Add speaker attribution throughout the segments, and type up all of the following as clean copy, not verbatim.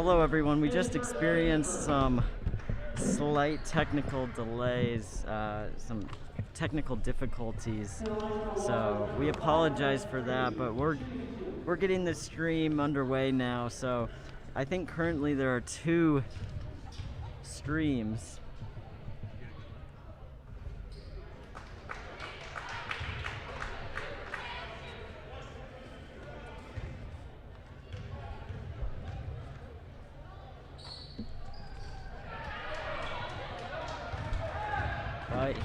Speaker 1: Hello everyone, we just experienced some slight technical delays, some technical difficulties, so we apologize for that, but we're getting the stream underway now. So I think currently there are 2 streams.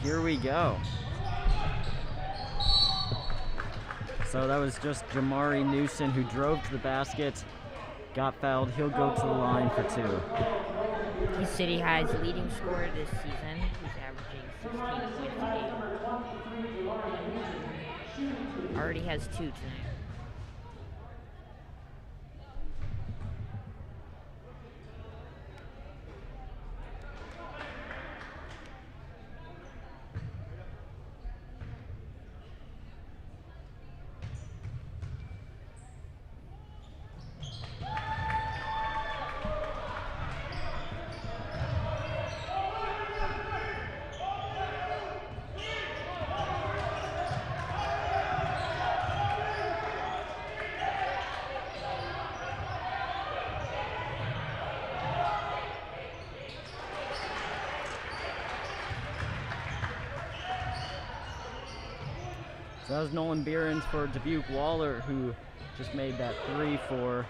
Speaker 1: Here we go. So that was just Jamari Newsom who drove to the basket, got fouled. He'll go to the line for 2.
Speaker 2: He's City High's leading scorer this season. He's averaging 16 points a game. Already has 2 tonight.
Speaker 1: So that was Nolan Behrens for Dubuque. Wahlert, who just made that 3 for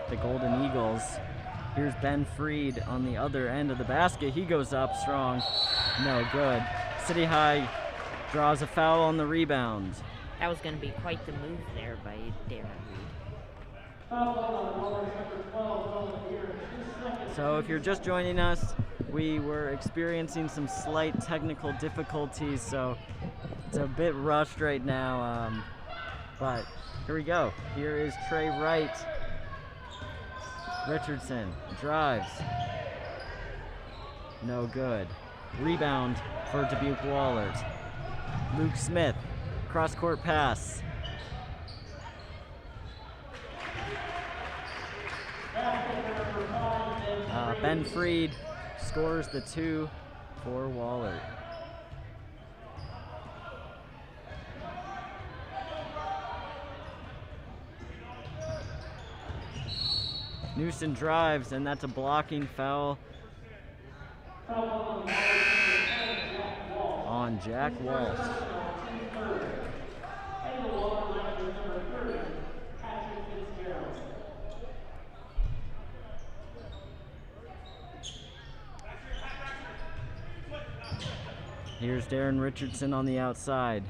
Speaker 1: the Golden Eagles. Here's Ben Freed on the other end of the basket. He goes up strong. No good. City High draws a foul on the rebound.
Speaker 2: That was going to be quite the move there by Darren Reed.
Speaker 1: So if you're just joining us, we were experiencing some slight technical difficulties, so it's a bit rushed right now, but here we go. Here is Trey Wright. Richardson drives. No good. Rebound for Dubuque Wahlert. Luke Smith, cross-court pass. Ben Freed scores the 2 for Wahlert. Newsom drives, and that's a blocking foul on Jack Walsh. Here's Darren Richardson on the outside.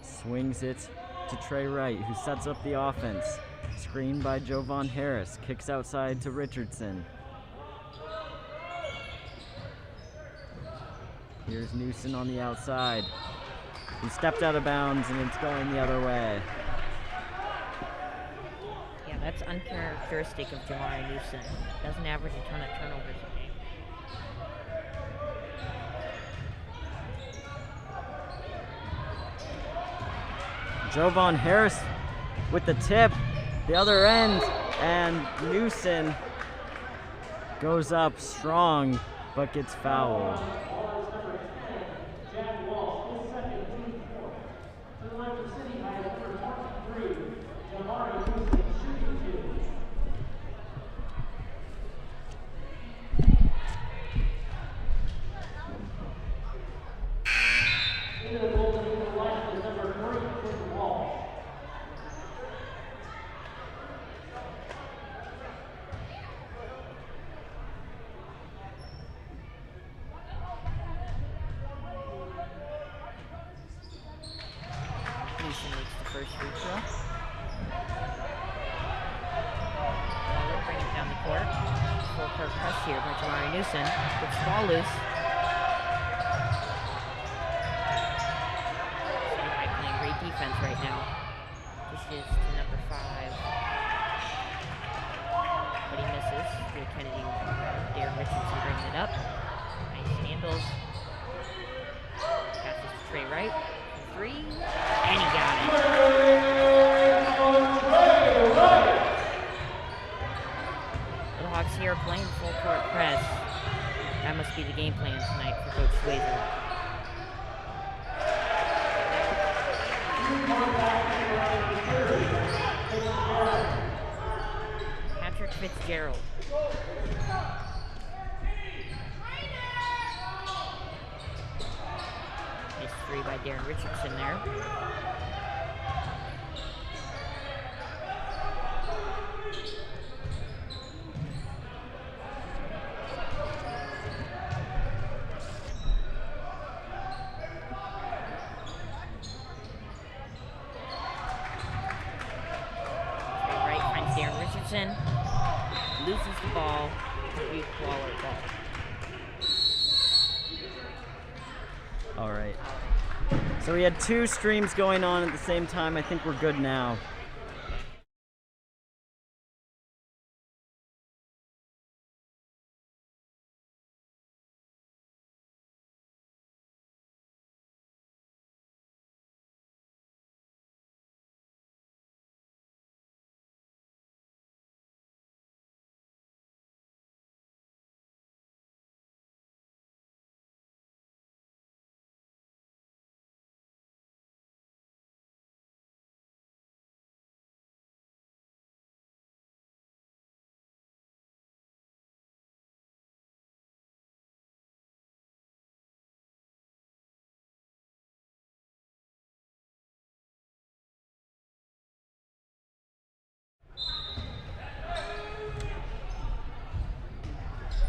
Speaker 1: Swings it to Trey Wright, who sets up the offense. Screened by Jovan Harris. Kicks outside to Richardson. Here's Newsom on the outside. He stepped out of bounds and it's going the other way.
Speaker 2: Yeah, that's uncharacteristic of Jamari Newsom. Doesn't average a ton of turnovers a game.
Speaker 1: Jovan Harris with the tip, the other end, and Newsom goes up strong but gets fouled.
Speaker 2: Patrick Fitzgerald. Nice three by Darren Richardson there. Loses the ball. Dubuque Wahlert ball.
Speaker 1: All right. So we had two streams going on at the same time. I think we're good now.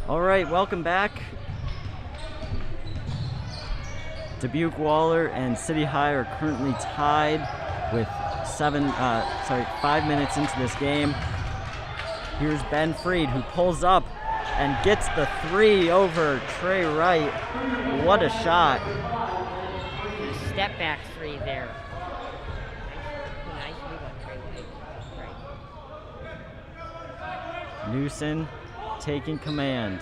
Speaker 1: All right, welcome back. Dubuque Wahlert and City High are currently tied with 5 minutes into this game. Here's Ben Freed, who pulls up and gets the three over Trey Wright. What a shot.
Speaker 2: Step back three there. Nice move on Trey Wright.
Speaker 1: Newson taking command.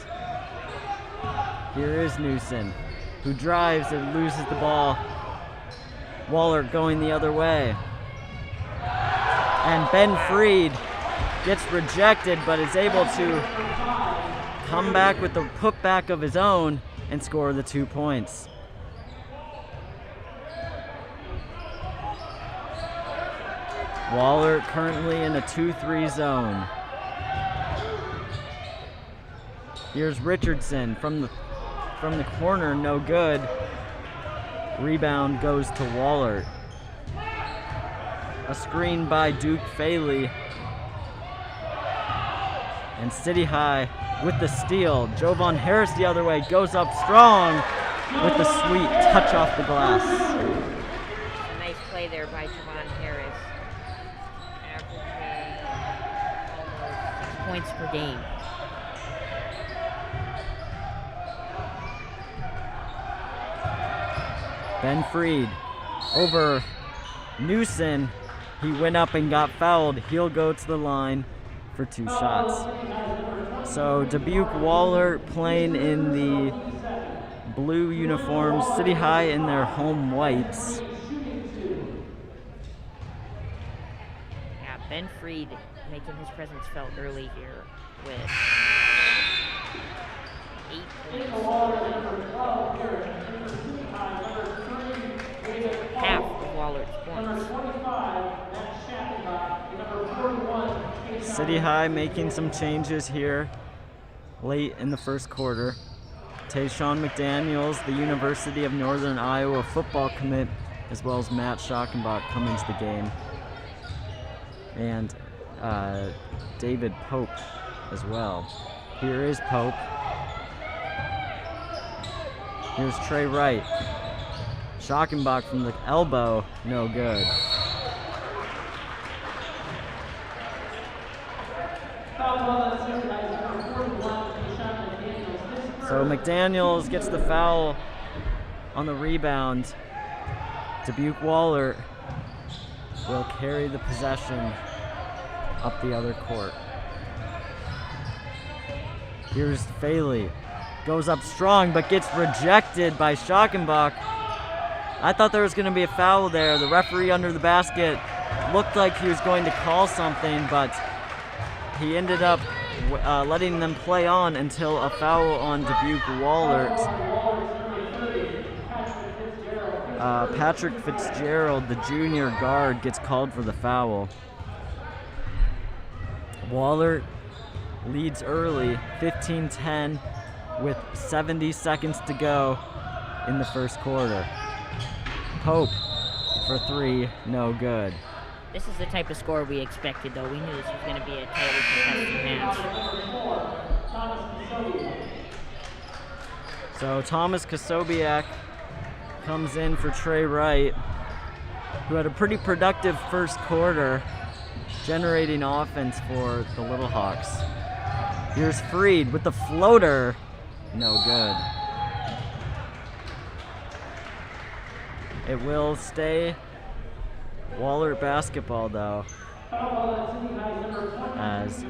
Speaker 1: Here is Newson, who drives and loses the ball. Wahlert going the other way. And Ben Freed gets rejected, but is able to come back with the putback of his own and score the 2 points. Wahlert currently in a 2-3 zone. Here's Richardson from the corner, no good. Rebound goes to Wahlert. A screen by Duke Faley. And City High with the steal. Jovan Harris the other way, goes up strong with the sweet touch off the glass.
Speaker 2: A nice play there by Jovan Harris. Averaging almost 6 points per game.
Speaker 1: Ben Freed over Newson. He went up and got fouled. He'll go to the line for 2 shots. So Dubuque Wahlert playing in the blue uniforms, City High in their home whites.
Speaker 2: Yeah, Ben Freed making his presence felt early here with 8 points. Half of Wahlert's points.
Speaker 1: City High making some changes here late in the first quarter. Tayshawn McDaniels, the University of Northern Iowa football commit, as well as Matt Schockenbach come into the game. And David Pope as well. Here is Pope. Here's Trey Wright. Schockenbach from the elbow, no good. So McDaniels gets the foul on the rebound. Dubuque Wahlert will carry the possession up the other court. Here's Faley. Goes up strong but gets rejected by Schockenbach. I thought there was going to be a foul there. The referee under the basket looked like he was going to call something, but he ended up letting them play on until a foul on Dubuque Wahlert. Patrick Fitzgerald, the junior guard, gets called for the foul. Wahlert leads early, 15-10, with 70 seconds to go in the first quarter. Pope for three, no good.
Speaker 2: This is the type of score we expected, though. We knew this was going to be a tightly contested match.
Speaker 1: So Thomas Kasobiak comes in for Trey Wright, who had a pretty productive first quarter, generating offense for the Little Hawks. Here's Freed with the floater. No good. It will stay Wahlert basketball, though, as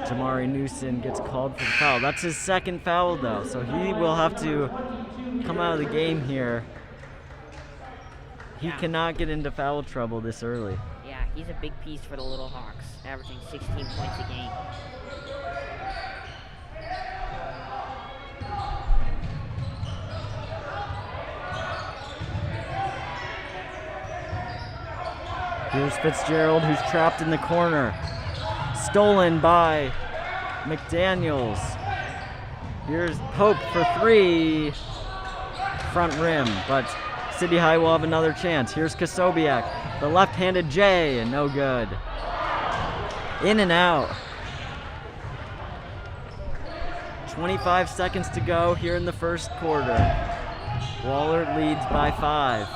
Speaker 1: Jamari Newson gets called for the foul. That's his second foul, though, so he will have to come out of the game here. He cannot get into foul trouble this early.
Speaker 2: Yeah, he's a big piece for the Little Hawks, averaging 16 points a game.
Speaker 1: Here's Fitzgerald, who's trapped in the corner. Stolen by McDaniels. Here's Pope for three. Front rim, but City High will have another chance. Here's Kasobiak, the left-handed J, and no good. In and out. 25 seconds to go here in the first quarter. Wahlert leads by 5.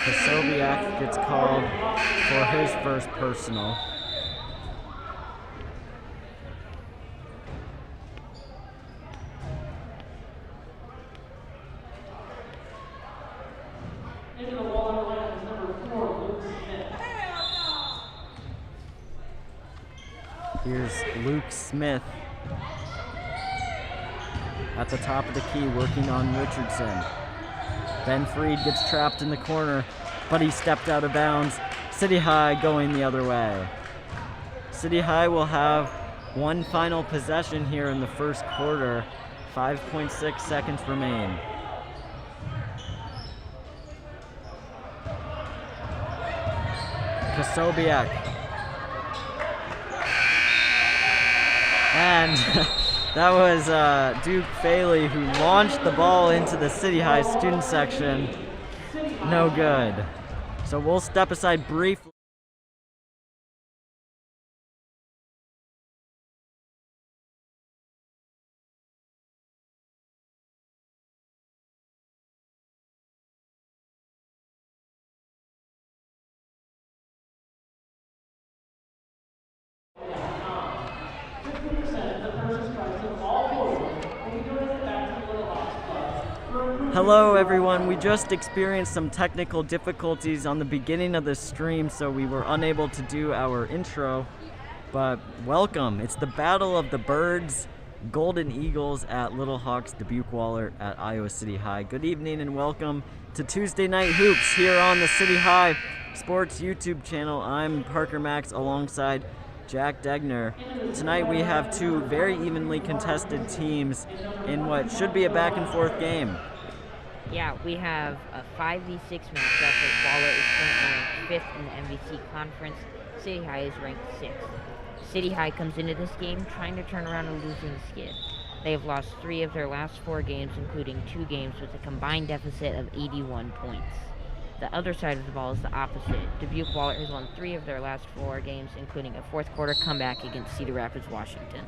Speaker 1: Kasobiak gets called for his first personal. Here's Luke Smith at the top of the key working on Richardson. Ben Freed gets trapped in the corner, but he stepped out of bounds. City High going the other way. City High will have one final possession here in the first quarter. 5.6 seconds remain. Kasobiak. And that was Duke Faley, who launched the ball into the City High student section. No good. So we'll step aside briefly. Hello everyone, we just experienced some technical difficulties on the beginning of the stream, so we were unable to do our intro, but welcome. It's the Battle of the Birds, Golden Eagles at Little Hawks, Dubuque Wahlert at Iowa City High. Good evening and welcome to Tuesday Night Hoops here on the City High Sports YouTube channel. I'm Parker Max alongside Jack Degner. Tonight we have two very evenly contested teams in what should be a back and forth game.
Speaker 2: Yeah, we have a 5v6 matchup as Wahlert is currently ranked 5th in the MVC conference. City High is ranked 6th. City High comes into this game trying to turn around a losing skid. They have lost 3 of their last 4 games, including 2 games with a combined deficit of 81 points. The other side of the ball is the opposite. Dubuque Wahlert has won 3 of their last 4 games, including a 4th quarter comeback against Cedar Rapids, Washington.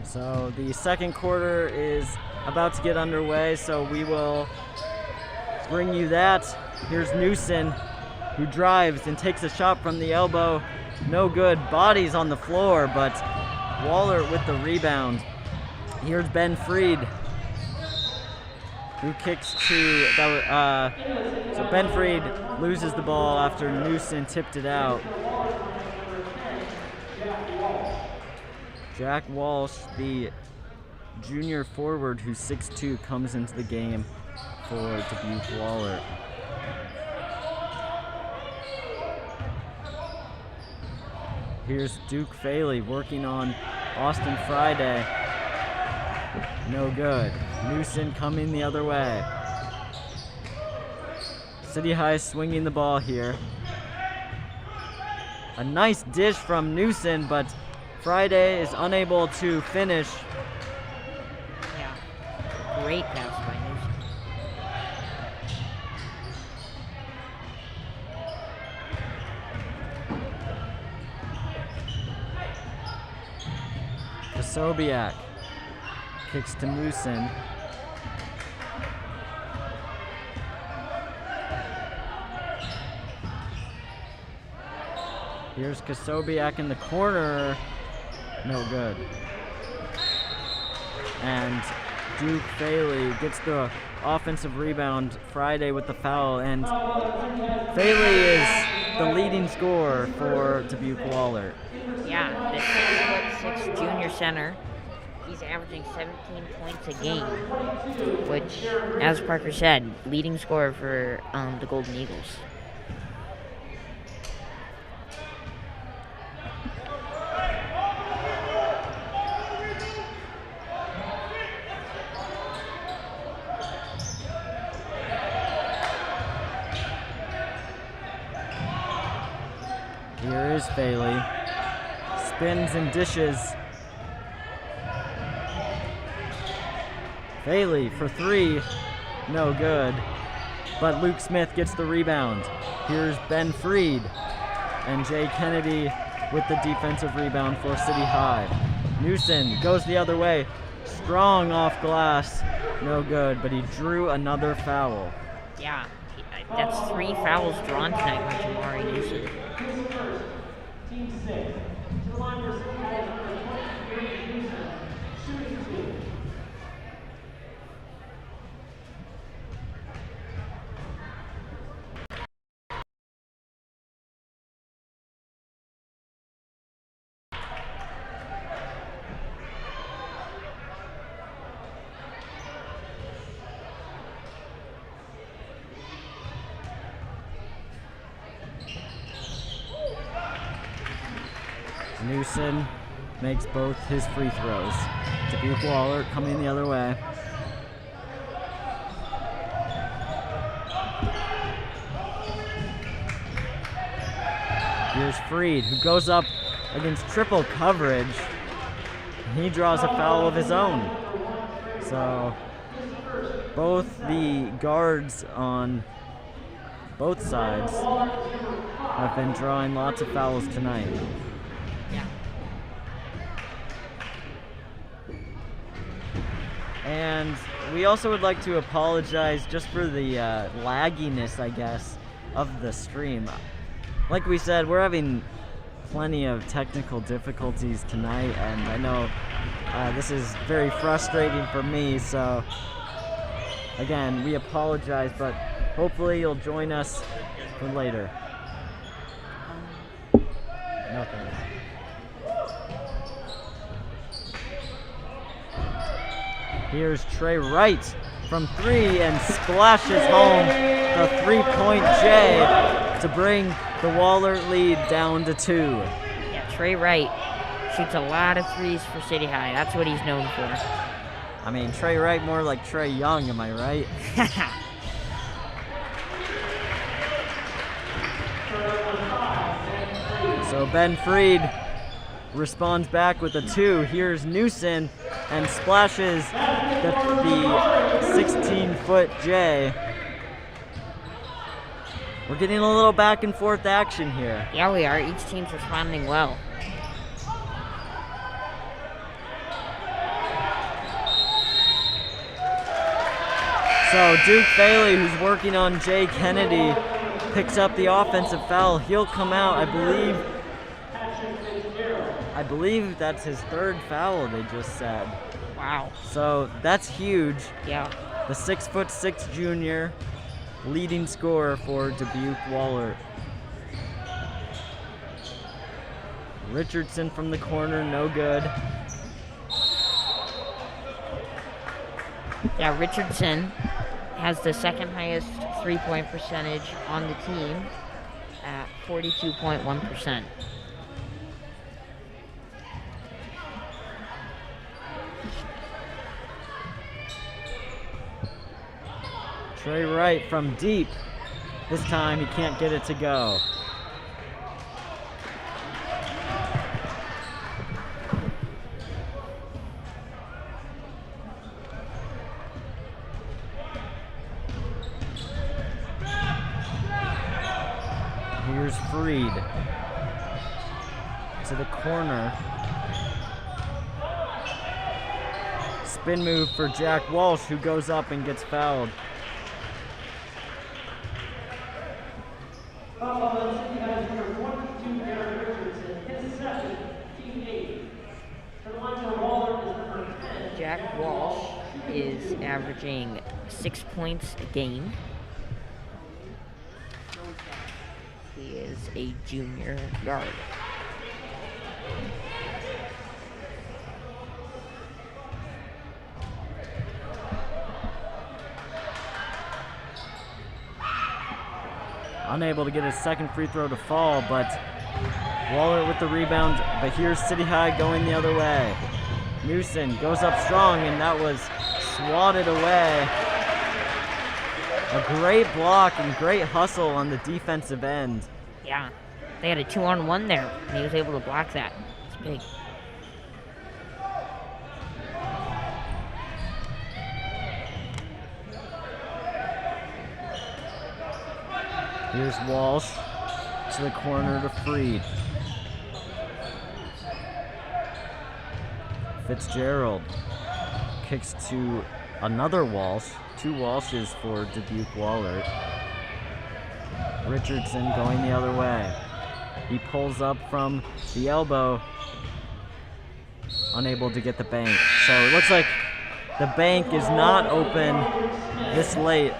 Speaker 1: So the second quarter is about to get underway, so we will bring you that. Here's Newson, who drives and takes a shot from the elbow. No good. Bodies on the floor, but Wahlert with the rebound. Here's Ben Freed, who kicks to so Ben Freed loses the ball after Newson tipped it out. Jack Walsh, the junior forward who's 6'2", comes into the game for Dubuque Wahlert. Here's Duke Faley working on Austin Friday. No good. Newson coming the other way. City High swinging the ball here. A nice dish from Newson, but Friday is unable to finish.
Speaker 2: Yeah. Great pass by Newson.
Speaker 1: Kasobiak kicks to Newson. Here's Kasobiak in the corner. No good. And Duke Faley gets the offensive rebound. Friday with the foul. And Faley is the leading scorer for Dubuque Wahlert.
Speaker 2: Yeah, the 6'6" junior center. He's averaging 17 points a game, which, as Parker said, leading scorer for the Golden Eagles.
Speaker 1: Here is Faley. Spins and dishes. Faley for three. No good. But Luke Smith gets the rebound. Here's Ben Freed. And Jay Kennedy with the defensive rebound for City High. Newson goes the other way. Strong off glass. No good, but he drew another foul.
Speaker 2: Yeah, that's 3 fouls drawn tonight by Jamari Newson.
Speaker 1: Newson makes both his free throws. Dubuque Wahlert coming the other way. Here's Freed, who goes up against triple coverage. He draws a foul of his own. So both the guards on both sides have been drawing lots of fouls tonight. And we also would like to apologize just for the lagginess, I guess, of the stream. Like we said, we're having plenty of technical difficulties tonight, and I know this is very frustrating for me, so again, we apologize, but hopefully you'll join us for later. Nothing. Here's Trey Wright from 3 and splashes home the 3-point J to bring the Wahlert lead down to 2.
Speaker 2: Yeah, Trey Wright shoots a lot of threes for City High. That's what he's known for.
Speaker 1: I mean, Trey Wright more like Trey Young, am I right? So Ben Freed responds back with a 2. Here's Newson and splashes the 16-foot J. We're getting a little back and forth action here.
Speaker 2: Yeah, we are. Each team's responding well.
Speaker 1: So Duke Faley, who's working on Jay Kennedy, picks up the offensive foul. He'll come out, I believe that's his 3rd foul, they just said.
Speaker 2: Wow.
Speaker 1: So that's huge.
Speaker 2: Yeah.
Speaker 1: The 6'6" junior, leading scorer for Dubuque Wahlert. Richardson from the corner, no good.
Speaker 2: Yeah, Richardson has the 2nd highest 3-point percentage on the team at 42.1%.
Speaker 1: Trey Wright from deep. This time he can't get it to go. Here's Freed to the corner. Spin move for Jack Walsh, who goes up and gets fouled.
Speaker 2: Jack Walsh is averaging 6 points a game. He is a junior guard.
Speaker 1: Unable to get his second free throw to fall, but Wahlert with the rebound. But here's City High going the other way. Newson goes up strong, and that was swatted away. A great block and great hustle on the defensive end.
Speaker 2: Yeah, they had a 2-on-1 there, and he was able to block that. It's big.
Speaker 1: Here's Walsh to the corner to Freed. Fitzgerald kicks to another Walsh. 2 Walshes for Dubuque Wahlert. Richardson going the other way. He pulls up from the elbow, unable to get the bank. So it looks like the bank is not open this late.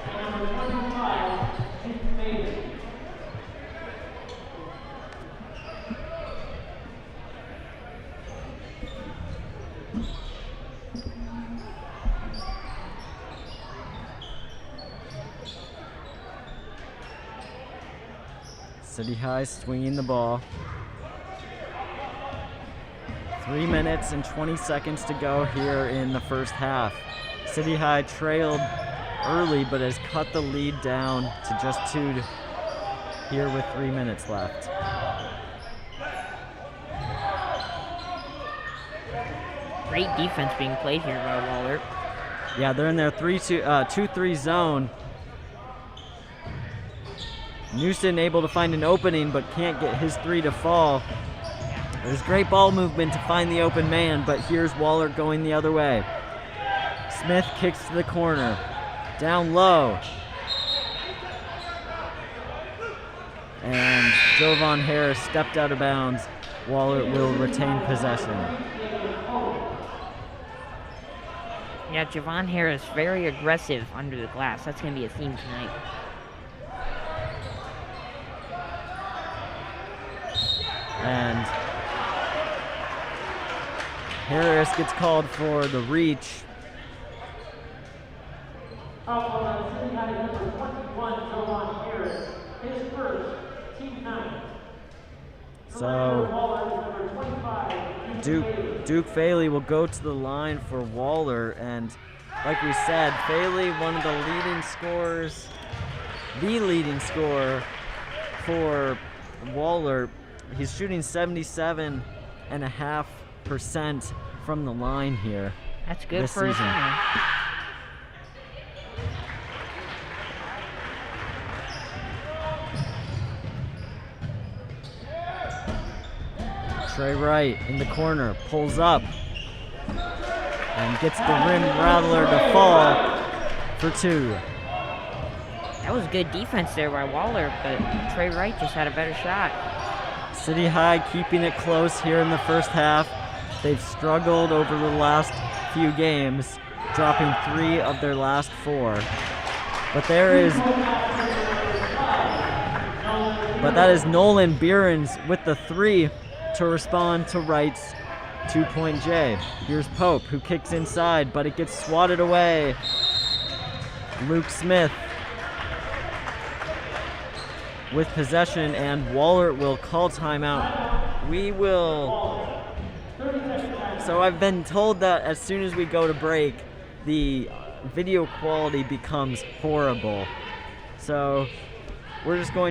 Speaker 1: City High swinging the ball. 3 minutes and 20 seconds to go here in the first half. City High trailed early, but has cut the lead down to just 2 here with 3 minutes left.
Speaker 2: Great defense being played here by Wahlert.
Speaker 1: Yeah, they're in their 2-3 zone. Newson able to find an opening, but can't get his 3 to fall. There's great ball movement to find the open man, but here's Wahlert going the other way. Smith kicks to the corner. Down low. And Jovan Harris stepped out of bounds. Wahlert will retain possession.
Speaker 2: Yeah, Jovan Harris, very aggressive under the glass. That's going to be a theme tonight.
Speaker 1: And Harris gets called for the reach. So Duke Faley will go to the line for Wahlert, and like we said, Faley, one of the leading scorers, the leading scorer for Wahlert. He's shooting 77.5% from the line here.
Speaker 2: That's good
Speaker 1: this
Speaker 2: for his
Speaker 1: season.
Speaker 2: center.
Speaker 1: Trey Wright in the corner, pulls up, and gets the rim rattler to fall for 2.
Speaker 2: That was good defense there by Wahlert, but Trey Wright just had a better shot.
Speaker 1: City High keeping it close here in the first half. They've struggled over the last few games, dropping 3 of their last 4. But that is Nolan Behrens with the 3 to respond to Wright's 2-point J. Here's Pope, who kicks inside, but it gets swatted away. Luke Smith with possession, and Wahlert will call timeout. So I've been told that as soon as we go to break, the video quality becomes horrible. So we're just going.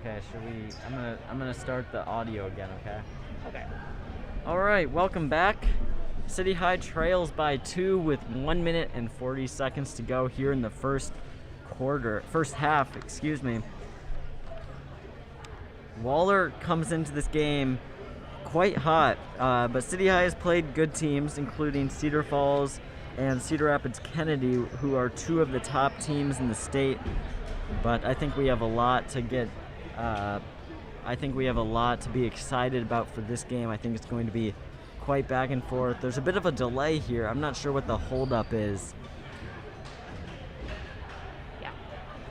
Speaker 1: Okay, should we? I'm gonna start the audio again. Okay.
Speaker 2: Okay.
Speaker 1: All right, welcome back. City High trails by 2 with 1 minute and 40 seconds to go here in the first half. Excuse me. Wahlert comes into this game quite hot, but City High has played good teams, including Cedar Falls and Cedar Rapids Kennedy, who are 2 of the top teams in the state. But I think we have a lot to get. I think we have a lot to be excited about for this game. I think it's going to be quite back and forth. There's a bit of a delay here. I'm not sure what the holdup is.
Speaker 2: Yeah.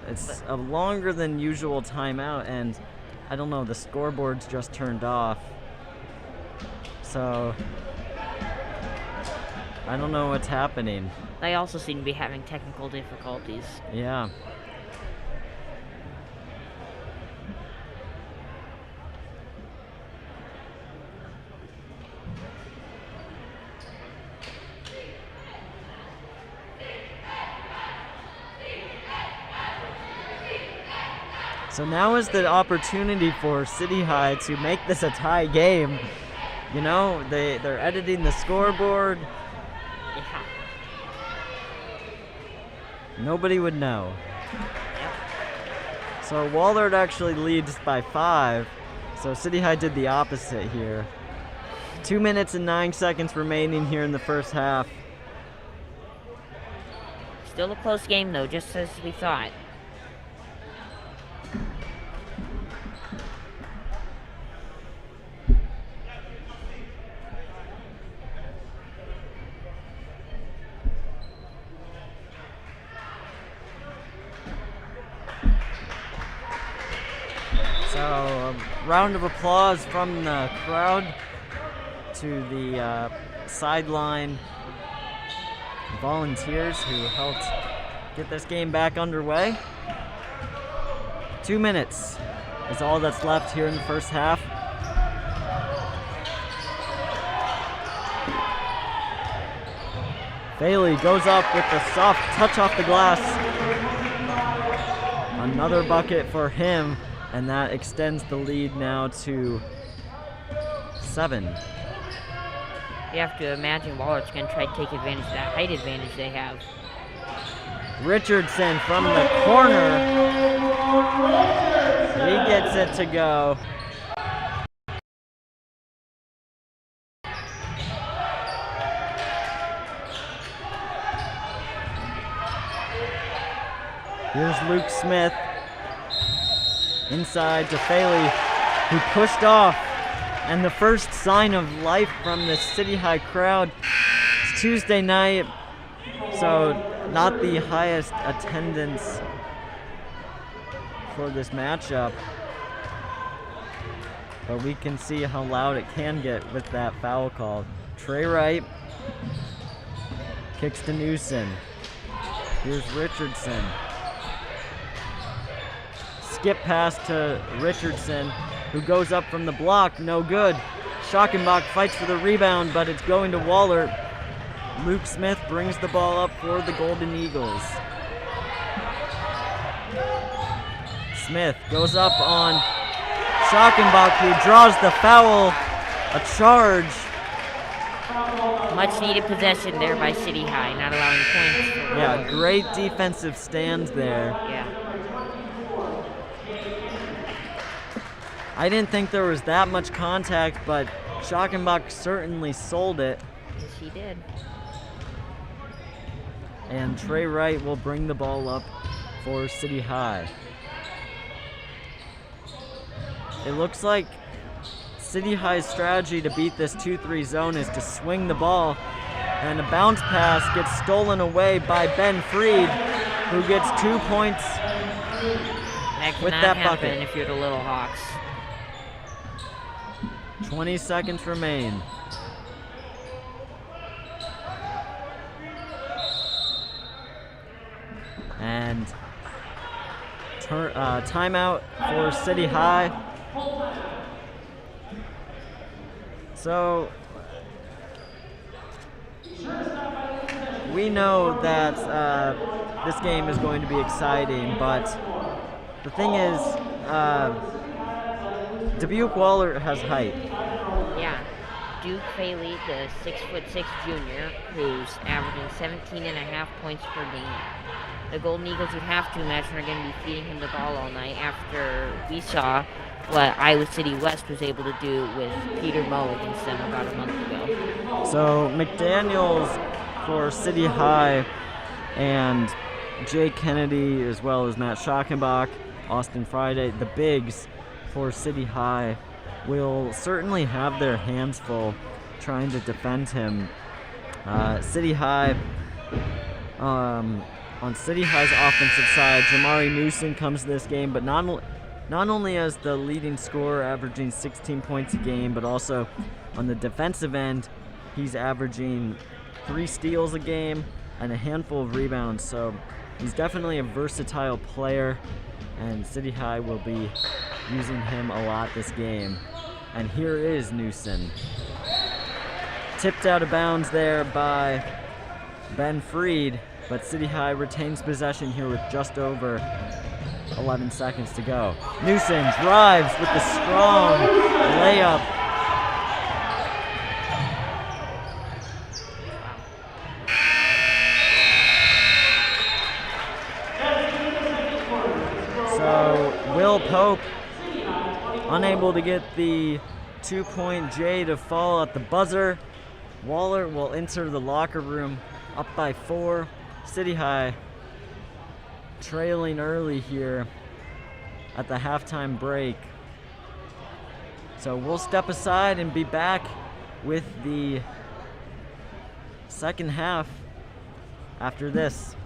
Speaker 1: It's a longer than usual timeout, and I don't know, the scoreboard's just turned off. So I don't know what's happening.
Speaker 2: They also seem to be having technical difficulties.
Speaker 1: Yeah. So now is the opportunity for City High to make this a tie game. You know, they're editing the scoreboard.
Speaker 2: Yeah.
Speaker 1: Nobody would know.
Speaker 2: Yep.
Speaker 1: So Wahlert actually leads by 5. So City High did the opposite here. 2 minutes and 9 seconds remaining here in the first half.
Speaker 2: Still a close game, though, just as we thought.
Speaker 1: So a round of applause from the crowd to the sideline volunteers who helped get this game back underway. 2 minutes is all that's left here in the first half. Bailey goes up with the soft touch off the glass. Another bucket for him, and that extends the lead now to 7.
Speaker 2: You have to imagine Wallert's going to try to take advantage of that height advantage they have.
Speaker 1: Richardson from the corner. He gets it to go. Here's Luke Smith. Inside to Faley, who pushed off. And the first sign of life from the City High crowd. It's Tuesday night, so not the highest attendance for this matchup. But we can see how loud it can get with that foul call. Trey Wright kicks to Newson. Here's Richardson. Skip pass to Richardson, who goes up from the block, no good. Schockenbach fights for the rebound, but it's going to Wahlert. Luke Smith brings the ball up for the Golden Eagles. Smith goes up on Schockenbach, who draws the foul, a charge.
Speaker 2: Much needed possession there by City High, not allowing points.
Speaker 1: Yeah, great defensive stand there.
Speaker 2: Yeah.
Speaker 1: I didn't think there was that much contact, but Schockenbach certainly sold it.
Speaker 2: Yes, he did.
Speaker 1: And Trey Wright will bring the ball up for City High. It looks like City High's strategy to beat this 2-3 zone is to swing the ball, and a bounce pass gets stolen away by Ben Freed, who gets 2 points with that bucket.
Speaker 2: If you're the Little Hawks.
Speaker 1: 20 seconds remain. And timeout for City High. So we know that this game is going to be exciting, but the thing is, Dubuque Wahlert has height.
Speaker 2: Yeah. Duke Faley, the 6'6" junior, who's averaging 17.5 points per game. The Golden Eagles who have to imagine are going to be feeding him the ball all night after we saw what Iowa City West was able to do with Peter Moe against them about a month ago.
Speaker 1: So McDaniels for City High and Jay Kennedy, as well as Matt Schockenbach, Austin Friday, the bigs for City High, will certainly have their hands full trying to defend him. City High, on City High's offensive side, Jamari Newson comes to this game, but not only as the leading scorer, averaging 16 points a game, but also on the defensive end, he's averaging 3 steals a game and a handful of rebounds. So he's definitely a versatile player, and City High will be using him a lot this game. And here is Newson. Tipped out of bounds there by Ben Freed, but City High retains possession here with just over 11 seconds to go. Newson drives with the strong layup. So Will Pope unable to get the 2-point J to fall at the buzzer. Wahlert will enter the locker room up by 4. City High trailing early here at the halftime break. So we'll step aside and be back with the second half after this.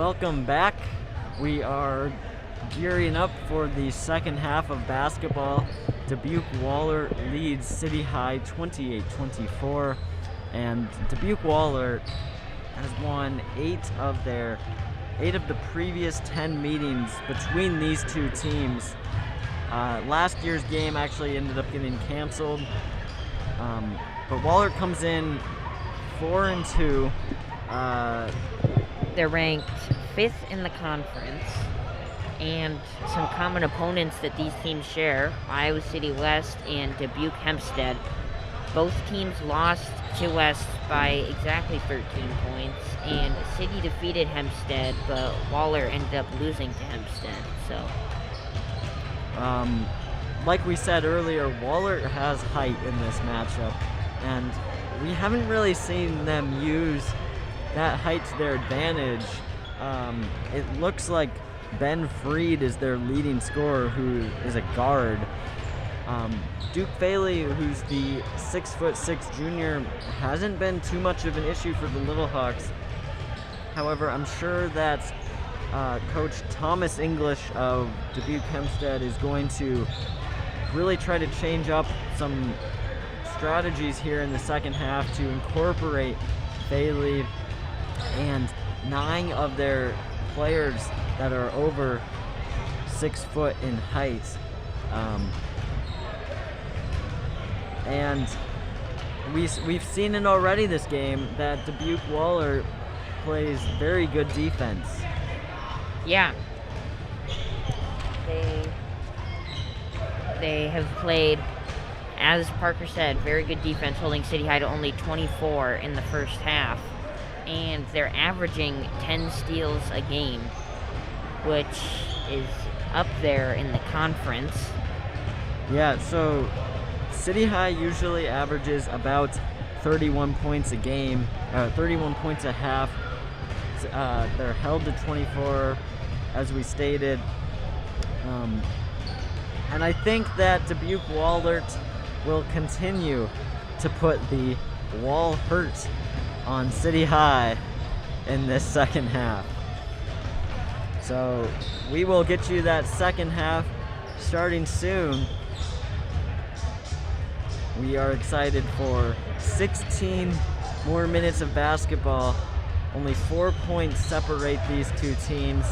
Speaker 1: Welcome back. We are gearing up for the second half of basketball. Dubuque Wahlert leads City High 28-24, and Dubuque Wahlert has won 8 of the previous 10 meetings between these two teams. Last year's game actually ended up getting canceled, but Wahlert comes in 4-2.
Speaker 2: They're ranked 5th in the conference, and some common opponents that these teams share, Iowa City West and Dubuque Hempstead. Both teams lost to West by exactly 13 points, and City defeated Hempstead, but Wahlert ended up losing to Hempstead. So,
Speaker 1: like we said earlier, Wahlert has height in this matchup, and we haven't really seen them use that height to their advantage. It looks like Ben Freed is their leading scorer, who is a guard. Duke Bailey, who's the 6'6" junior, hasn't been too much of an issue for the Little Hawks. However, I'm sure that Coach Thomas English of Dubuque Hempstead is going to really try to change up some strategies here in the second half to incorporate Bailey and 9 of their players that are over 6 foot in height. And we've seen it already this game that Dubuque Wahlert plays very good defense.
Speaker 2: yeah. They have played, as Parker said, very good defense, holding City High to only 24 in the first half. And they're averaging 10 steals a game, which is up there in the conference.
Speaker 1: Yeah, so City High usually averages about 31 points a game, 31 points a half. They're held to 24, as we stated. And I think that Dubuque Wahlert will continue to put the wall hurt on City High in this second half. So we will get you that second half starting soon. We are excited for 16 more minutes of basketball. Only 4 points separate these two teams.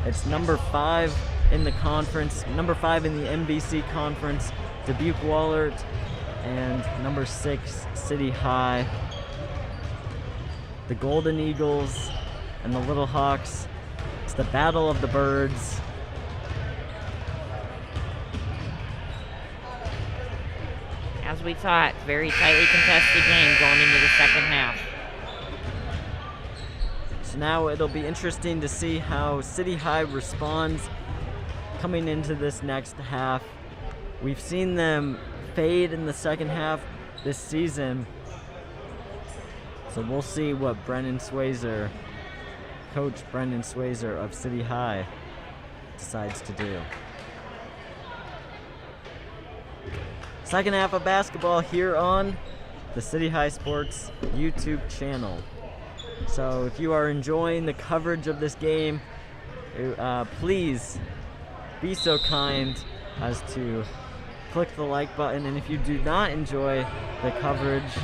Speaker 1: It's number 5 in the conference, number 5 in the MVC conference, Dubuque Wahlert, and number 6, City High. The Golden Eagles and the Little Hawks. It's the battle of the birds.
Speaker 2: As we thought, very tightly contested game going into the second half.
Speaker 1: So now it'll be interesting to see how City High responds coming into this next half. We've seen them fade in the second half this season, so we'll see what Coach Brendan Swayzer of City High decides to do. Second half of basketball here on the City High Sports YouTube channel. So if you are enjoying the coverage of this game, please be so kind as to click the like button, and if you do not enjoy the coverage,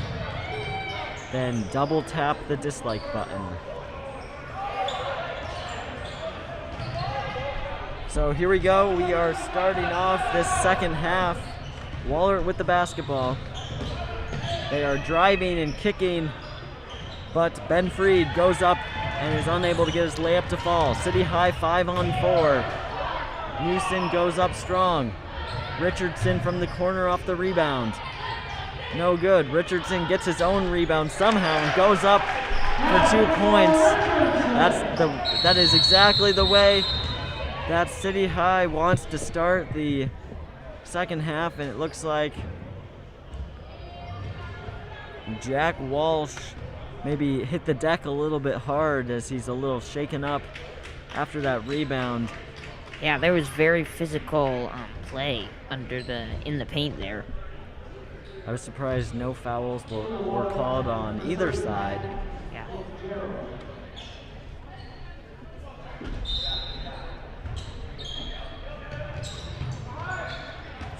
Speaker 1: then double tap the dislike button. So here we go. We are starting off this second half. Wahlert with the basketball. They are driving and kicking, but Ben Freed goes up and is unable to get his layup to fall. City High 5-on-4. Newson goes up strong. Richardson from the corner off the rebound. No good. Richardson gets his own rebound somehow and goes up for 2 points. That is exactly the way that City High wants to start the second half, and it looks like Jack Walsh maybe hit the deck a little bit hard as he's a little shaken up after that rebound.
Speaker 2: Yeah, there was very physical play in the paint there.
Speaker 1: I was surprised no fouls were called on either side.
Speaker 2: Yeah.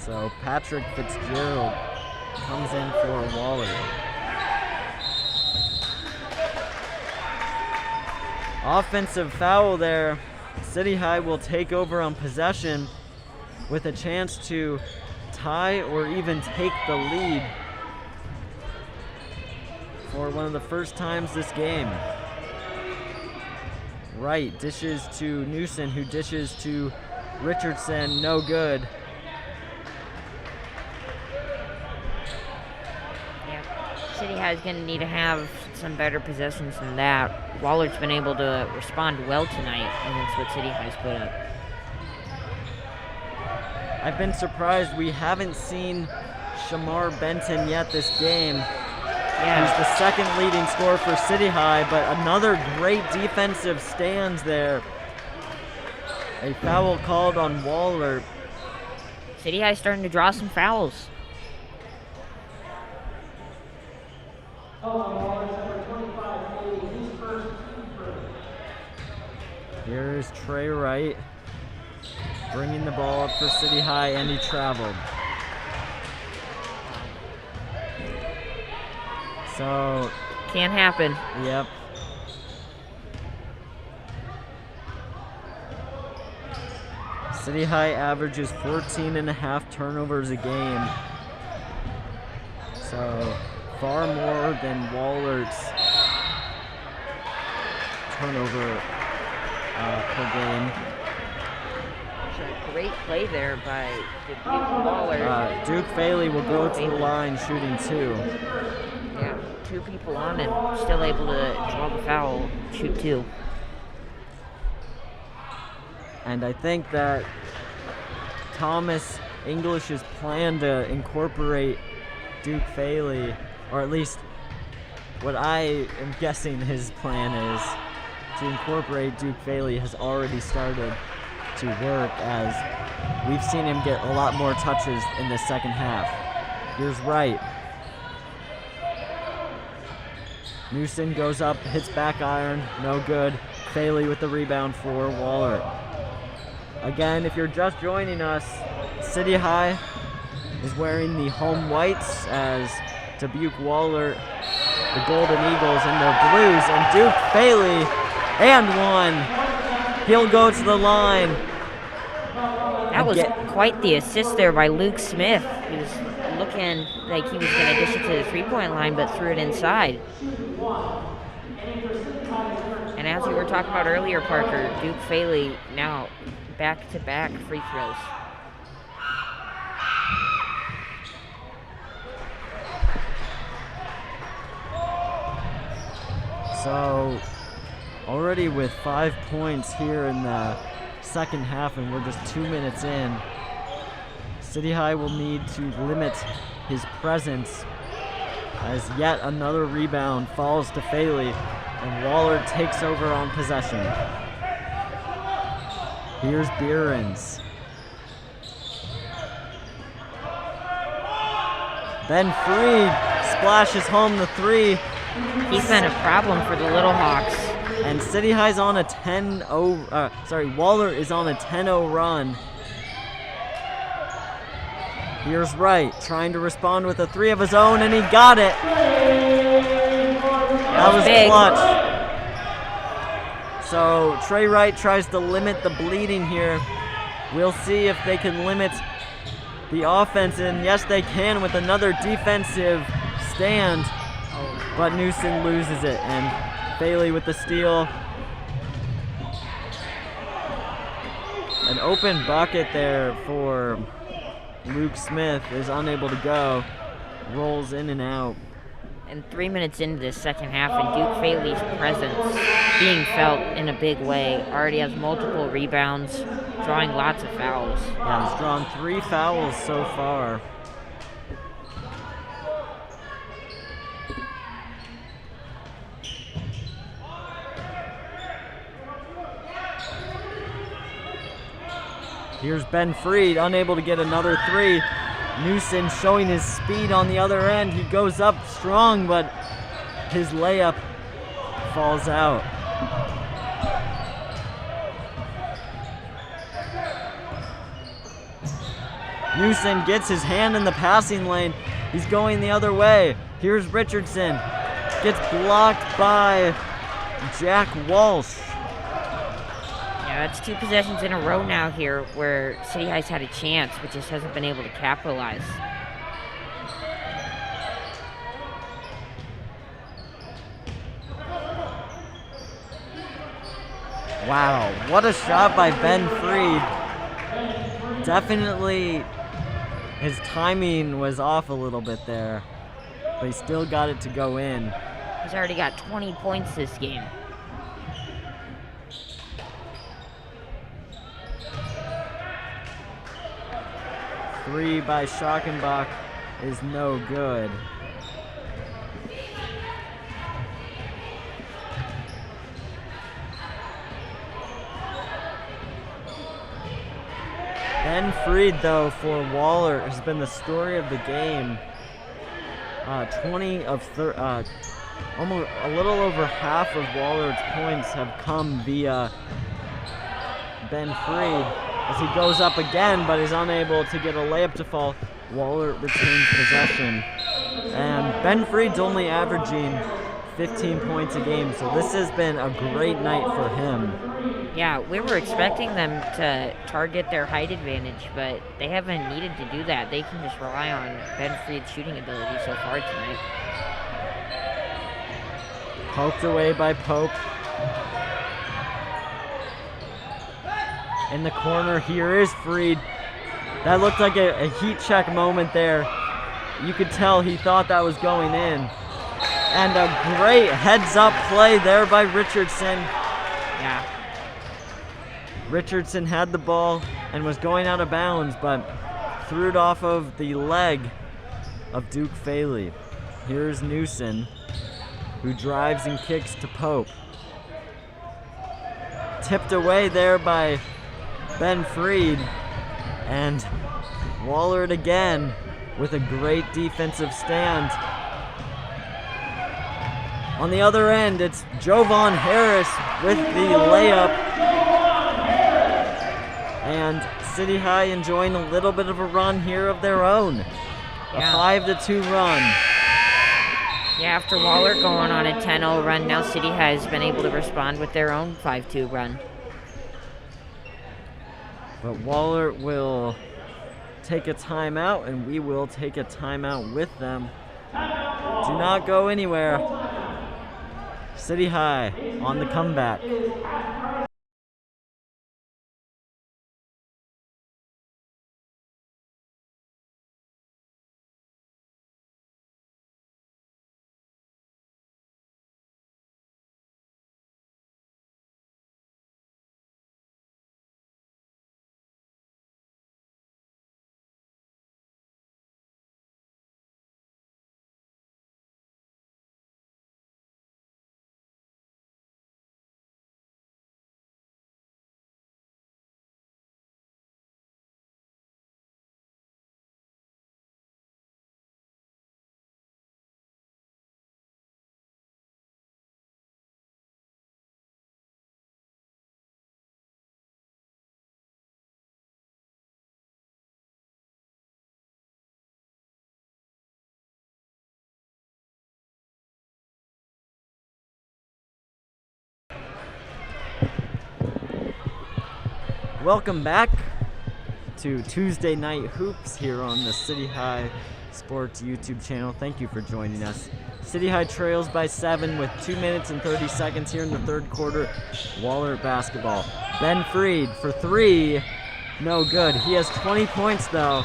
Speaker 1: So Patrick Fitzgerald comes in for Wahlert. Offensive foul there. City High will take over on possession with a chance to tie or even take the lead for one of the first times this game. Wright dishes to Newson, who dishes to Richardson, no good.
Speaker 2: City High is going to need to have some better possessions than that. Wallert's been able to respond well tonight against what City High's put up.
Speaker 1: I've been surprised we haven't seen Shamar Benton yet this game.
Speaker 2: Yeah.
Speaker 1: He's the second leading scorer for City High, but another great defensive stands there. A foul called on Wahlert.
Speaker 2: City High's starting to draw some fouls.
Speaker 1: Here's Trey Wright bringing the ball up for City High, and he traveled. So
Speaker 2: can't happen.
Speaker 1: Yep. City High averages 14.5 turnovers a game. So far more than Wallert's turnover per game.
Speaker 2: It's a great play there by Wahlert.
Speaker 1: Duke Faley will go to the line shooting 2.
Speaker 2: Yeah, 2 people on and still able to draw the foul, shoot 2.
Speaker 1: And I think that Thomas English's plan to incorporate Duke Faley, or at least what I am guessing his plan is to incorporate Duke Faley, has already started to work, as we've seen him get a lot more touches in the second half. Here's Wright. Newson goes up, hits back iron, no good. Faley with the rebound for Wahlert. Again, if you're just joining us, City High is wearing the home whites, as Dubuque Wahlert, the Golden Eagles, in their blues. And Duke Faley, and one. He'll go to the line.
Speaker 2: That was quite the assist there by Luke Smith. He was looking like he was going to dish it to the three-point line, but threw it inside. And as we were talking about earlier, Parker, Duke Faley now back-to-back free throws.
Speaker 1: So already with 5 points here in the second half, and we're just 2 minutes in, City High will need to limit his presence, as yet another rebound falls to Faley, and Wahlert takes over on possession. Here's Behrens. Ben Freed splashes home the 3.
Speaker 2: He's been a problem for the Little Hawks.
Speaker 1: And City High's on a 10-0, Wahlert is on a 10-0 run. Here's Wright trying to respond with a 3 of his own, and he got it. That was
Speaker 2: big.
Speaker 1: clutch. So Trey Wright tries to limit the bleeding here. We'll see if they can limit the offense, and yes, they can with another defensive stand. But Newson loses it, and Faley with the steal. An open bucket there for Luke Smith, is unable to go. Rolls in and out.
Speaker 2: And 3 minutes into this second half, and Duke Faley's presence being felt in a big way. Already has multiple rebounds, drawing lots of fouls.
Speaker 1: Yeah, he's drawn 3 fouls so far. Here's Ben Freed, unable to get another 3. Newson showing his speed on the other end. He goes up strong, but his layup falls out. Newson gets his hand in the passing lane. He's going the other way. Here's Richardson. Gets blocked by Jack Walsh.
Speaker 2: Yeah, that's 2 possessions in a row now here where City High's had a chance, but just hasn't been able to capitalize.
Speaker 1: Wow, what a shot by Ben Freed. Definitely his timing was off a little bit there, but he still got it to go in.
Speaker 2: He's already got 20 points this game.
Speaker 1: Three by Schockenbach is no good. Ben Freed, though, for Wahlert has been the story of the game. 20 of almost a little over half of Wallert's points have come via Ben Freed as he goes up again, but is unable to get a layup to fall. Wahlert retains possession, and Ben Freed's only averaging 15 points a game, so this has been a great night for him.
Speaker 2: Yeah, we were expecting them to target their height advantage, but they haven't needed to do that. They can just rely on Ben Freed's shooting ability so far tonight.
Speaker 1: Poked away by Pope. In the corner, here is Freed. That looked like a heat check moment there. You could tell he thought that was going in. And a great heads-up play there by Richardson.
Speaker 2: Yeah.
Speaker 1: Richardson had the ball and was going out of bounds, but threw it off of the leg of Duke Faley. Here's Newson, who drives and kicks to Pope. Tipped away there by Ben Freed, and Wahlert again with a great defensive stand. On the other end, it's Jovan Harris with the layup. And City High enjoying a little bit of a run here of their own.
Speaker 2: Yeah.
Speaker 1: A 5-2 run.
Speaker 2: Yeah, after Wahlert going on a 10-0 run, now City High has been able to respond with their own 5-2 run.
Speaker 1: But Wahlert will take a timeout, and we will take a timeout with them. Do not go anywhere. City High on the comeback. Welcome back to Tuesday Night Hoops here on the City High Sports YouTube channel. Thank you for joining us. City High trails by 7 with 2 minutes and 30 seconds here in the third quarter. Wahlert basketball. Ben Freed for 3. No good. He has 20 points though.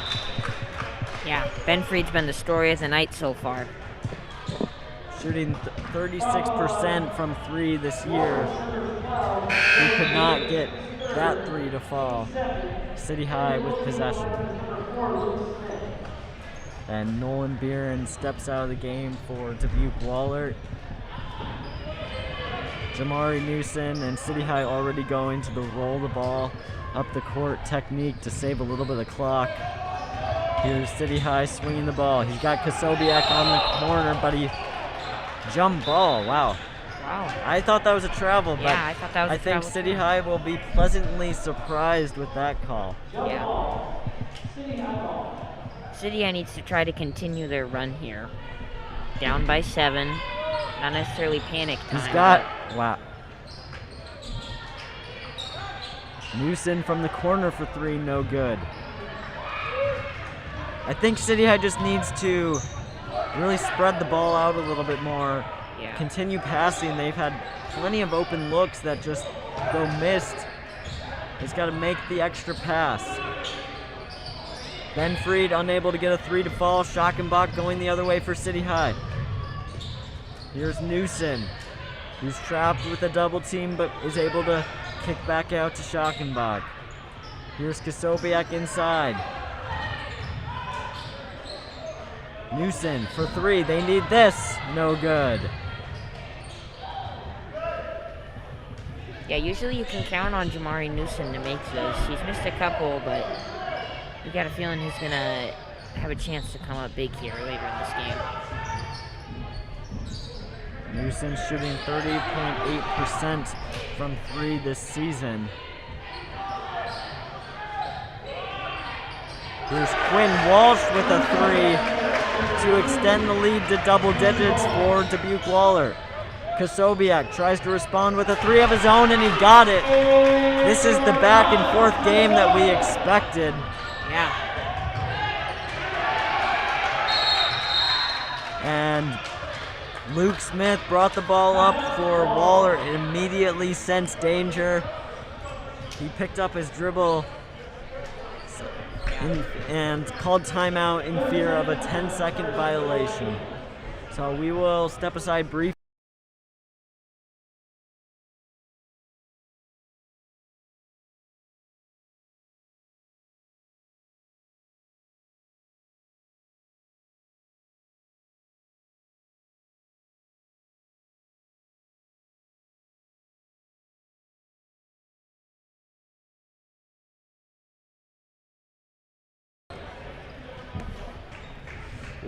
Speaker 2: Yeah, Ben Freed's been the story of the night so far.
Speaker 1: Shooting 36% from 3 this year. He could not get that 3 to fall. City High with possession. And Nolan Beeren steps out of the game for Dubuque Wahlert. Jamari Newson and City High already going to the roll the ball up the court technique to save a little bit of clock. Here's City High swinging the ball. He's got Kosobiak on the corner, but he jump ball. Wow. I thought that was a travel, but
Speaker 2: yeah, I thought that was
Speaker 1: I think City High will be pleasantly surprised with that call.
Speaker 2: Yeah. City High needs to try to continue their run here. Down by 7. Not necessarily panic time.
Speaker 1: He's got, wow. Newson from the corner for 3, no good. I think City High just needs to really spread the ball out a little bit more.
Speaker 2: Yeah.
Speaker 1: Continue passing. They've had plenty of open looks that just go missed. He's got to make the extra pass. Ben Freed unable to get a 3 to fall. Schockenbach going the other way for City High. Here's Newson, who's trapped with a double team but is able to kick back out to Schockenbach. Here's Kasobiak inside. Newson for 3. They need this. No good.
Speaker 2: Yeah, usually you can count on Jamari Newson to make those. He's missed a couple, but you got a feeling he's going to have a chance to come up big here later in this game.
Speaker 1: Newson shooting 30.8% from 3 this season. Here's Quinn Walsh with a 3 to extend the lead to double digits for Dubuque Wahlert. Kasobiak tries to respond with a 3 of his own, and he got it. This is the back and forth game that we expected.
Speaker 2: Yeah.
Speaker 1: And Luke Smith brought the ball up for Wahlert and immediately sensed danger. He picked up his dribble and called timeout in fear of a 10-second violation. So we will step aside briefly.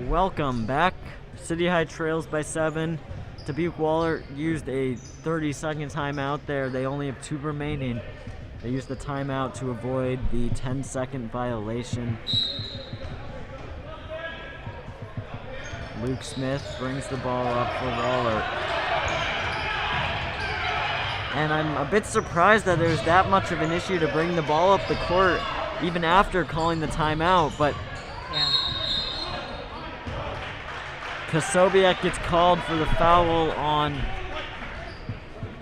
Speaker 1: Welcome back. City High trails by 7. Dubuque Wahlert used a 30-second timeout there. They only have 2 remaining. They used the timeout to avoid the 10-second violation. Luke Smith brings the ball up for Wahlert. And I'm a bit surprised that there's that much of an issue to bring the ball up the court even after calling the timeout, but
Speaker 2: Yeah.
Speaker 1: Kasobiak gets called for the foul on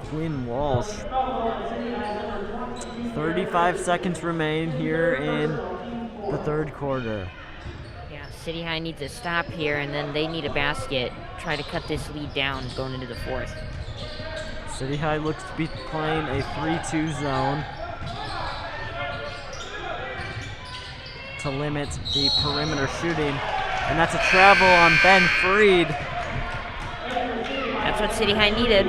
Speaker 1: Quinn Walsh. 35 seconds remain here in the third quarter.
Speaker 2: Yeah, City High needs a stop here, and then they need a basket. Try to cut this lead down going into the fourth.
Speaker 1: City High looks to be playing a 3-2 zone to limit the perimeter shooting. And that's a travel on Ben Freed.
Speaker 2: That's what City High needed.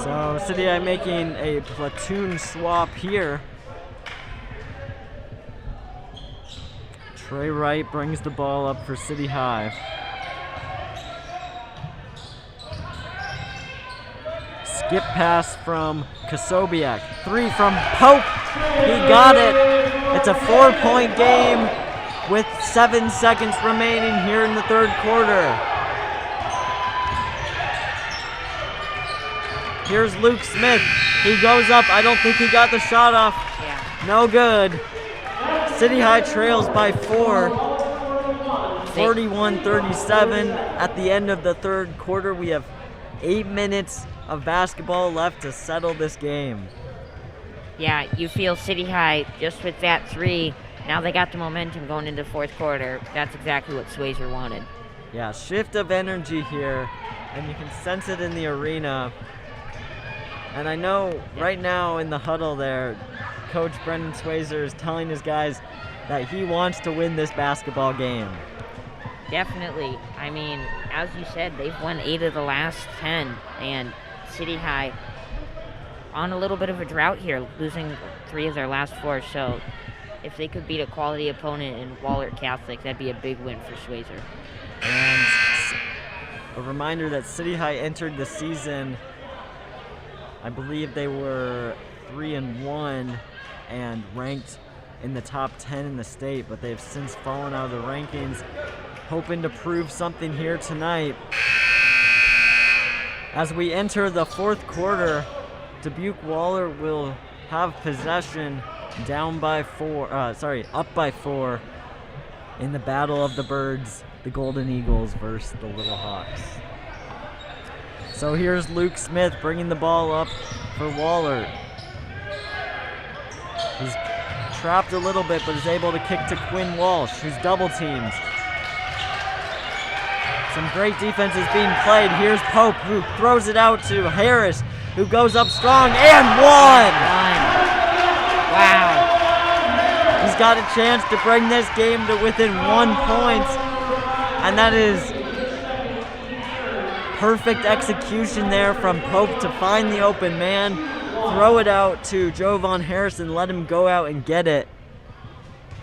Speaker 1: So City High making a platoon swap here. Trey Wright brings the ball up for City High. Skip pass from Kasobiak. 3 from Pope. He got it. It's a 4-point game with 7 seconds remaining here in the third quarter. Here's Luke Smith. He goes up. I don't think he got the shot off.
Speaker 2: Yeah.
Speaker 1: No good. City High trails by 4. 41-37 at the end of the third quarter. We have 8 minutes of basketball left to settle this game.
Speaker 2: Yeah, you feel City High just with that 3. Now they got the momentum going into the fourth quarter. That's exactly what Swayzer wanted.
Speaker 1: Yeah, shift of energy here, and you can sense it in the arena. And I know right now in the huddle there, Coach Brendan Swayzer is telling his guys that he wants to win this basketball game.
Speaker 2: Definitely. I mean, as you said, they've won 8 of the last 10, and City High on a little bit of a drought here, losing 3 of their last 4. So if they could beat a quality opponent in Wahlert Catholic, that'd be a big win for Swayzer.
Speaker 1: And a reminder that City High entered the season I believe they were 3-1 and ranked in the top 10 in the state, but they've since fallen out of the rankings, hoping to prove something here tonight. As we enter the fourth quarter, Dubuque Wahlert will have possession up by 4 in the Battle of the Birds, the Golden Eagles versus the Little Hawks. So here's Luke Smith bringing the ball up for Wahlert. He's trapped a little bit, but is able to kick to Quinn Walsh, who's double teamed. Some great defense is being played. Here's Pope, who throws it out to Harris, who goes up strong and one!
Speaker 2: Wow.
Speaker 1: He's got a chance to bring this game to within 1 point, and that is perfect execution there from Pope to find the open man, throw it out to Jovan Harris and let him go out and get it.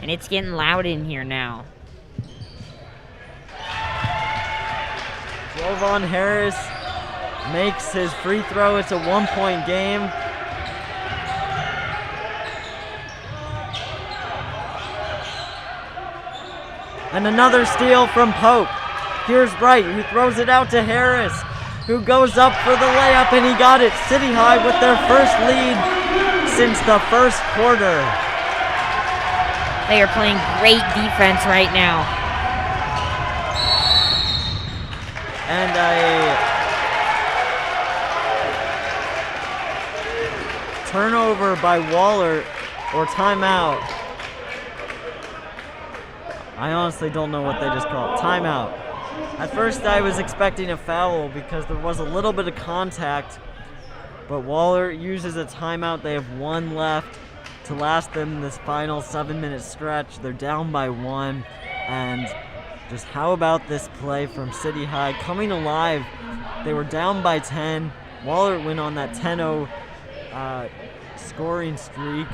Speaker 2: And it's getting loud in here now.
Speaker 1: Jovan Harris makes his free throw. It's a 1-point game. And another steal from Pope. Here's Wright, who throws it out to Harris, who goes up for the layup, and he got it. City High with their first lead since the first quarter.
Speaker 2: They are playing great defense right now.
Speaker 1: And a turnover by Wahlert, or timeout. I honestly don't know what they just called. Timeout. At first I was expecting a foul because there was a little bit of contact, but Wahlert uses a timeout. They have 1 left to last them this final 7-minute stretch. They're down by 1, and just how about this play from City High coming alive. They were down by 10. Wahlert went on that 10-0 scoring streak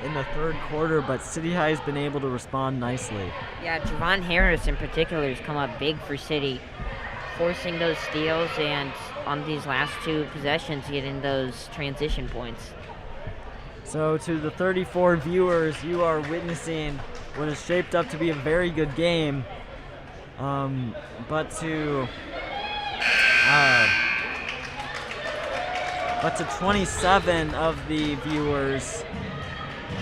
Speaker 1: in the third quarter, but City High has been able to respond nicely.
Speaker 2: Yeah, Javon Harris in particular has come up big for City, forcing those steals and on these last 2 possessions getting those transition points.
Speaker 1: So to the 34 viewers, you are witnessing what is shaped up to be a very good game. But to 27 of the viewers,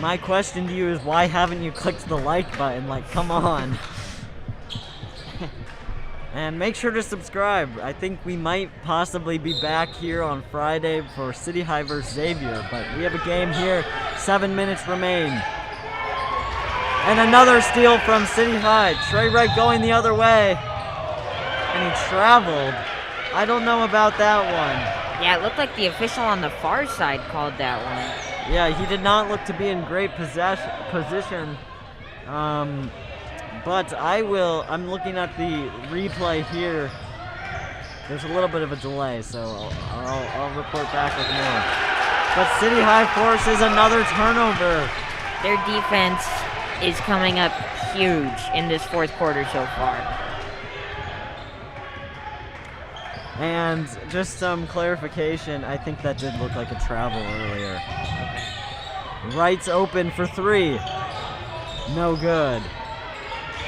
Speaker 1: my question to you is, why haven't you clicked the like button? Like, come on. And make sure to subscribe. I think we might possibly be back here on Friday for City High versus Xavier, but we have a game here. 7 minutes remain. And another steal from City High. Trey Wright going the other way. And he traveled. I don't know about that one.
Speaker 2: Yeah, it looked like the official on the far side called that one.
Speaker 1: Yeah, he did not look to be in great position. But I'm looking at the replay here. There's a little bit of a delay, so I'll report back with more. But City High forces another turnover.
Speaker 2: Their defense is coming up huge in this fourth quarter so far.
Speaker 1: And just some clarification, I think that did look like a travel earlier. Wright's open for 3. No good.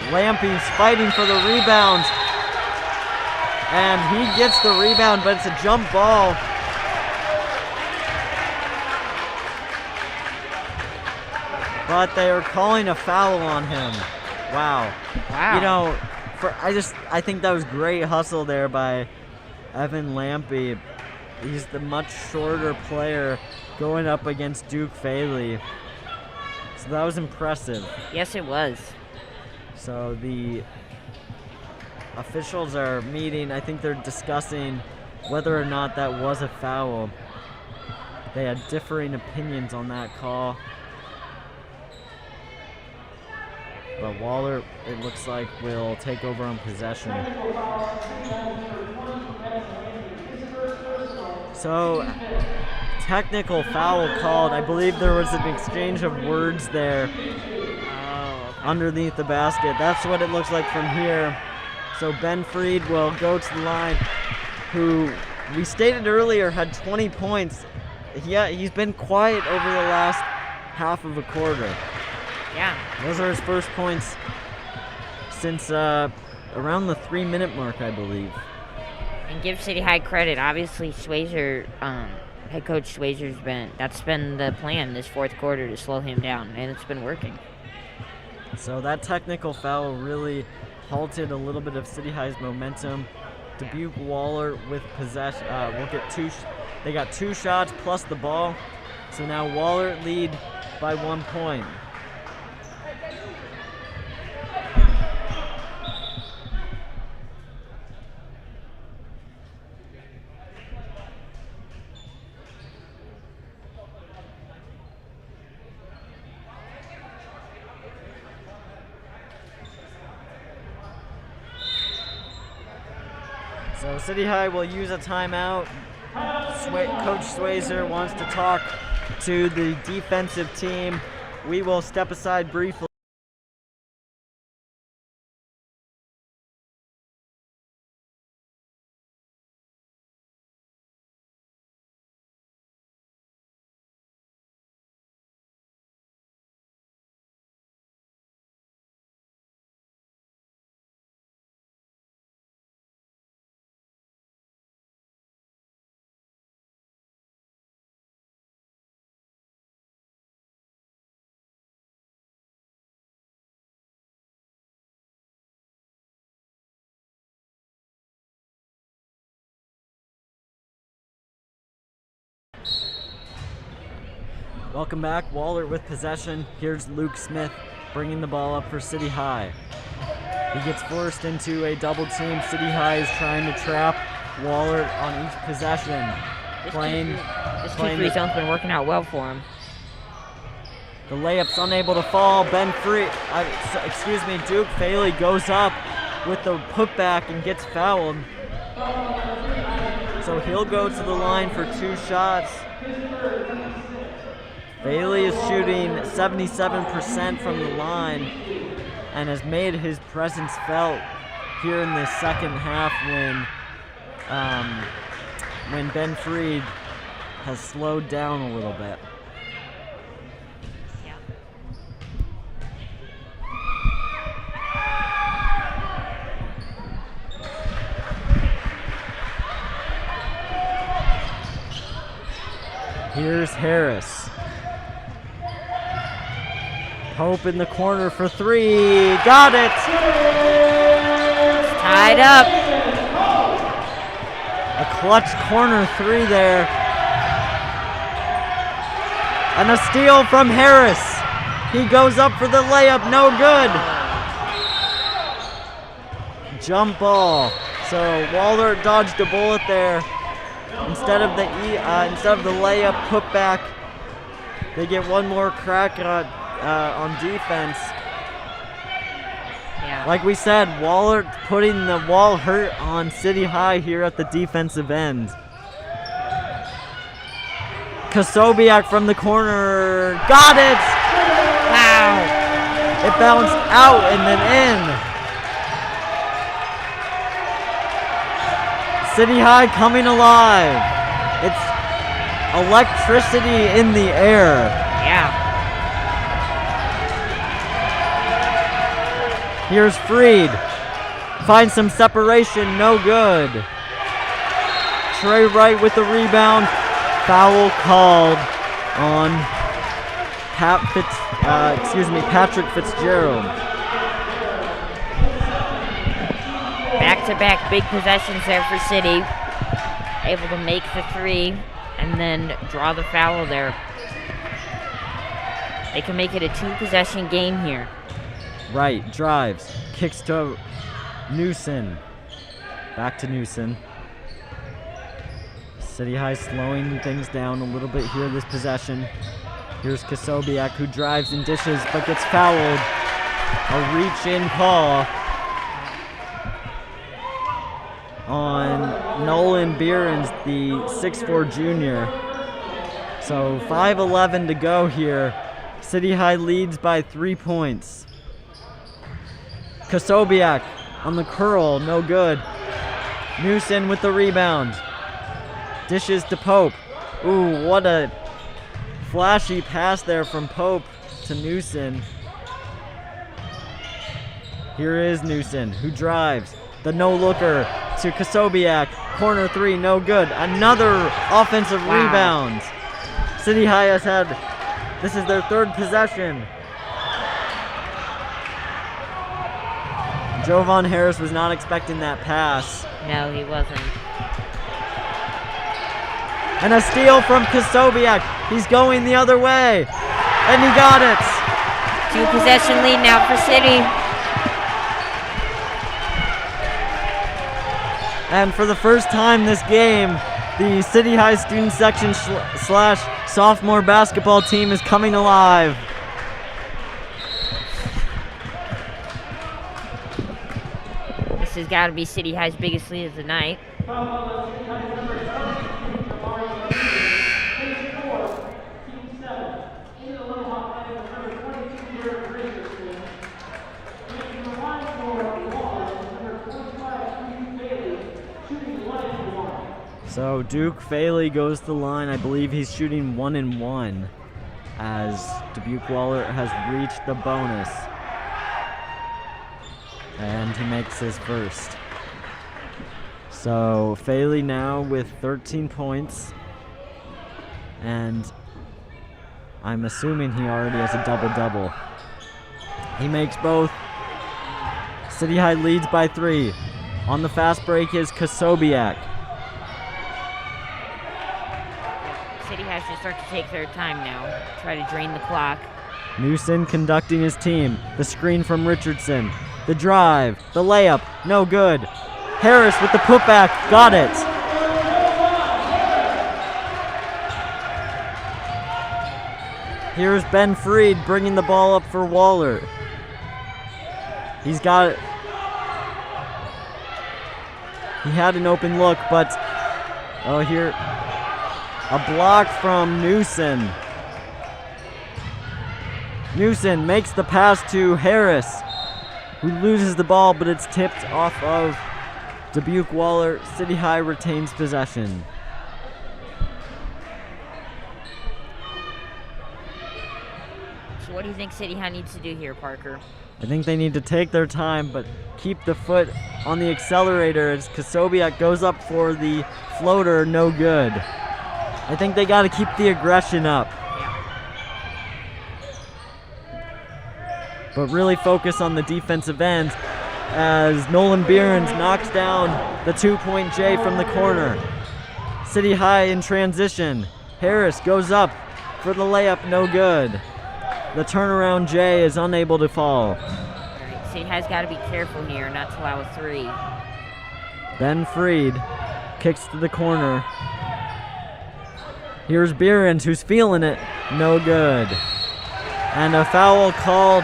Speaker 1: Lampy's fighting for the rebound. And he gets the rebound, but it's a jump ball. But they are calling a foul on him. Wow. You know, I think that was great hustle there by Evan Lampy. He's the much shorter player going up against Duke Faley. So that was impressive.
Speaker 2: Yes, it was.
Speaker 1: So the officials are meeting. I think they're discussing whether or not that was a foul. They had differing opinions on that call. But Wahlert, it looks like, will take over on possession. So, technical foul called. I believe there was an exchange of words there underneath the basket. That's what it looks like from here. So Ben Freed will go to the line, who we stated earlier had 20 points he's been quiet over the last half of a quarter.
Speaker 2: Yeah.
Speaker 1: Those are his first points since around the 3-minute mark, I believe.
Speaker 2: And give City High credit. Obviously, Swayzer, head coach Swayzer's that's been the plan this fourth quarter to slow him down, and it's been working.
Speaker 1: So that technical foul really halted a little bit of City High's momentum. Dubuque Wahlert with possession. They got 2 shots plus the ball. So now Wahlert lead by 1 point. So City High will use a timeout. Coach Swayzer wants to talk to the defensive team. We will step aside briefly. Welcome back. Wahlert with possession. Here's Luke Smith bringing the ball up for City High. He gets forced into a double team. City High is trying to trap Wahlert on each possession.
Speaker 2: This 2-3 zone's been working out well for him.
Speaker 1: The layup's unable to fall. Duke Faley goes up with the putback and gets fouled. So he'll go to the line for 2 shots. Faley is shooting 77% from the line and has made his presence felt here in the second half when Ben Freed has slowed down a little bit.
Speaker 2: Yeah.
Speaker 1: Here's Harris. Pope in the corner for 3. Got it!
Speaker 2: It's tied up.
Speaker 1: A clutch corner 3 there. And a steal from Harris. He goes up for the layup, no good. Jump ball. So Wahlert dodged a bullet there. Instead of the layup putback, they get one more crack on defense.
Speaker 2: Yeah.
Speaker 1: Like we said, Wahlert putting the wall hurt on City High here at the defensive end. Kasobiak from the corner. Got it!
Speaker 2: Wow.
Speaker 1: It bounced out and then in. City High coming alive. It's electricity in the air.
Speaker 2: Yeah.
Speaker 1: Here's Freed. Finds some separation, no good. Trey Wright with the rebound. Foul called on Patrick Fitzgerald.
Speaker 2: Back-to-back big possessions there for City. Able to make the 3 and then draw the foul there. They can make it a 2-possession game here.
Speaker 1: Wright drives, kicks to Newson. Back to Newson. City High slowing things down a little bit here this possession. Here's Kasobiak who drives and dishes but gets fouled. A reach-in call on Nolan Behrens, the 6'4" junior. So 5:11 to go here. City High leads by 3 points. Kasobiak on the curl, no good. Newson with the rebound. Dishes to Pope. Ooh, what a flashy pass there from Pope to Newson. Here is Newson, who drives. The no-looker to Kasobiak. Corner three, no good. Another offensive rebound. City High has had, this is their third possession. Jovan Harris was not expecting that pass.
Speaker 2: No, he wasn't.
Speaker 1: And a steal from Kasobiak. He's going the other way. And he got it.
Speaker 2: 2-possession lead now for City.
Speaker 1: And for the first time this game, the City High student section slash sophomore basketball team is coming alive.
Speaker 2: This has got to be City High's biggest lead of the night.
Speaker 1: So Duke Faley goes to the line. I believe he's shooting 1 and 1 as Dubuque Wahlert has reached the bonus. And he makes his first. So Faley now with 13 points. And I'm assuming he already has a double-double. He makes both. City High leads by 3. On the fast break is Kasobiak.
Speaker 2: City has to start to take their time now, try to drain the clock.
Speaker 1: Newson conducting his team. The screen from Richardson. The drive. The layup. No good. Harris with the putback. Got it. Here's Ben Freed bringing the ball up for Wahlert. He's got it. He had an open look, but here. A block from Newson. Newson makes the pass to Harris, who loses the ball, but it's tipped off of Dubuque Wahlert. City High retains possession.
Speaker 2: So what do you think City High needs to do here, Parker?
Speaker 1: I think they need to take their time, but keep the foot on the accelerator as Kasobiak goes up for the floater, no good. I think they got to keep the aggression up. But really focus on the defensive end as Nolan Behrens knocks down the 2-point J from the corner. City High in transition. Harris goes up for the layup, no good. The turnaround J is unable to fall.
Speaker 2: All right, City High's got to be careful here not to allow a 3.
Speaker 1: Ben Freed kicks to the corner. Here's Behrens, who's feeling it. No good. And a foul called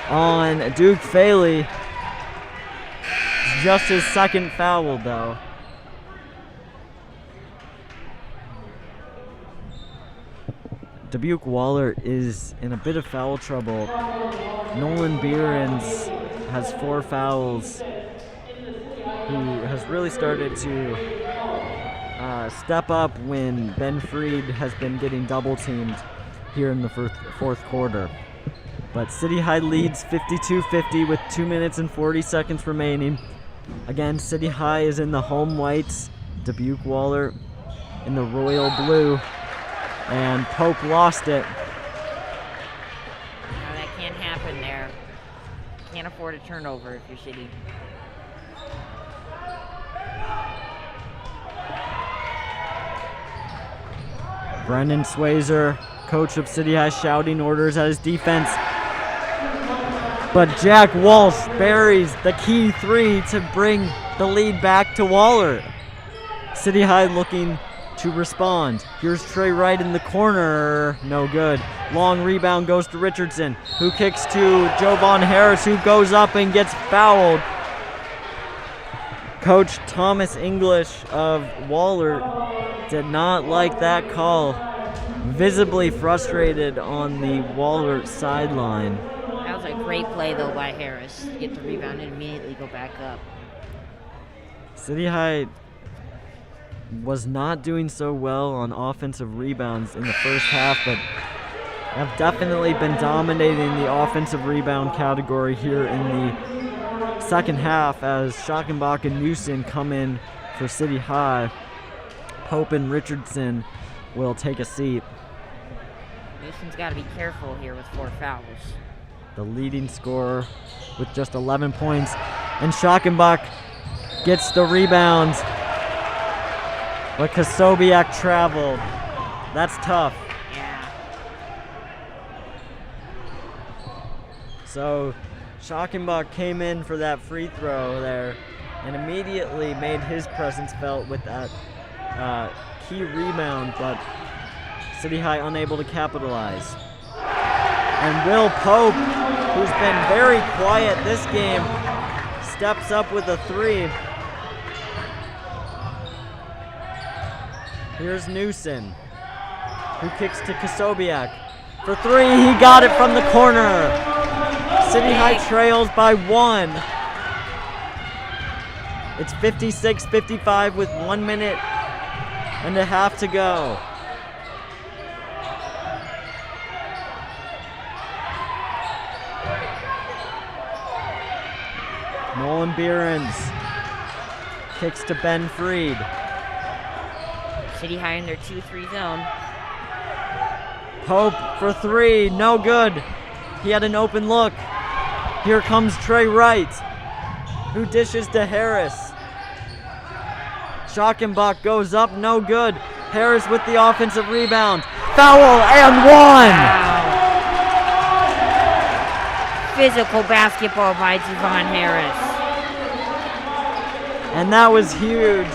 Speaker 1: on Duke Faley. It's just his second foul, though. Dubuque Wahlert is in a bit of foul trouble. Nolan Behrens has 4 fouls, who has really started to step up when Ben Freed has been getting double teamed here in the fourth quarter. But City High leads 52-50 with 2 minutes and 40 seconds remaining. Again, City High is in the home whites, Dubuque Wahlert in the royal blue, and Pope lost it.
Speaker 2: No, that can't happen there. Can't afford a turnover if you're City.
Speaker 1: Brendan Swayzer, coach of City High, shouting orders at his defense. But Jack Walsh buries the key 3 to bring the lead back to Wahlert. City High looking to respond. Here's Trey Wright in the corner. No good. Long rebound goes to Richardson, who kicks to Jovan Harris, who goes up and gets fouled. Coach Thomas English of Wahlert did not like that call. Visibly frustrated on the Wahlert sideline.
Speaker 2: That was a great play, though, by Harris to get the rebound and immediately go back up.
Speaker 1: City High was not doing so well on offensive rebounds in the first half, but have definitely been dominating the offensive rebound category here in the second half as Schockenbach and Newson come in for City High. Pope and Richardson will take a seat.
Speaker 2: Newson's got to be careful here with 4 fouls.
Speaker 1: The leading scorer with just 11 points, and Schockenbach gets the rebound, but Kasobiak traveled. That's tough.
Speaker 2: Yeah.
Speaker 1: So Schockenbach came in for that free throw there and immediately made his presence felt with that key rebound, but City High unable to capitalize. And Will Pope, who's been very quiet this game, steps up with a 3. Here's Newson, who kicks to Kasobiak. For 3, he got it from the corner. City High trails by 1. It's 56-55 with 1 minute and a half to go. Nolan Behrens kicks to Ben Freed.
Speaker 2: City High in their 2-3 zone.
Speaker 1: Pope for 3, no good. He had an open look. Here comes Trey Wright, who dishes to Harris. Schockenbach goes up, no good. Harris with the offensive rebound. Foul and 1!
Speaker 2: Wow. Physical basketball by Javon Harris.
Speaker 1: And that was huge.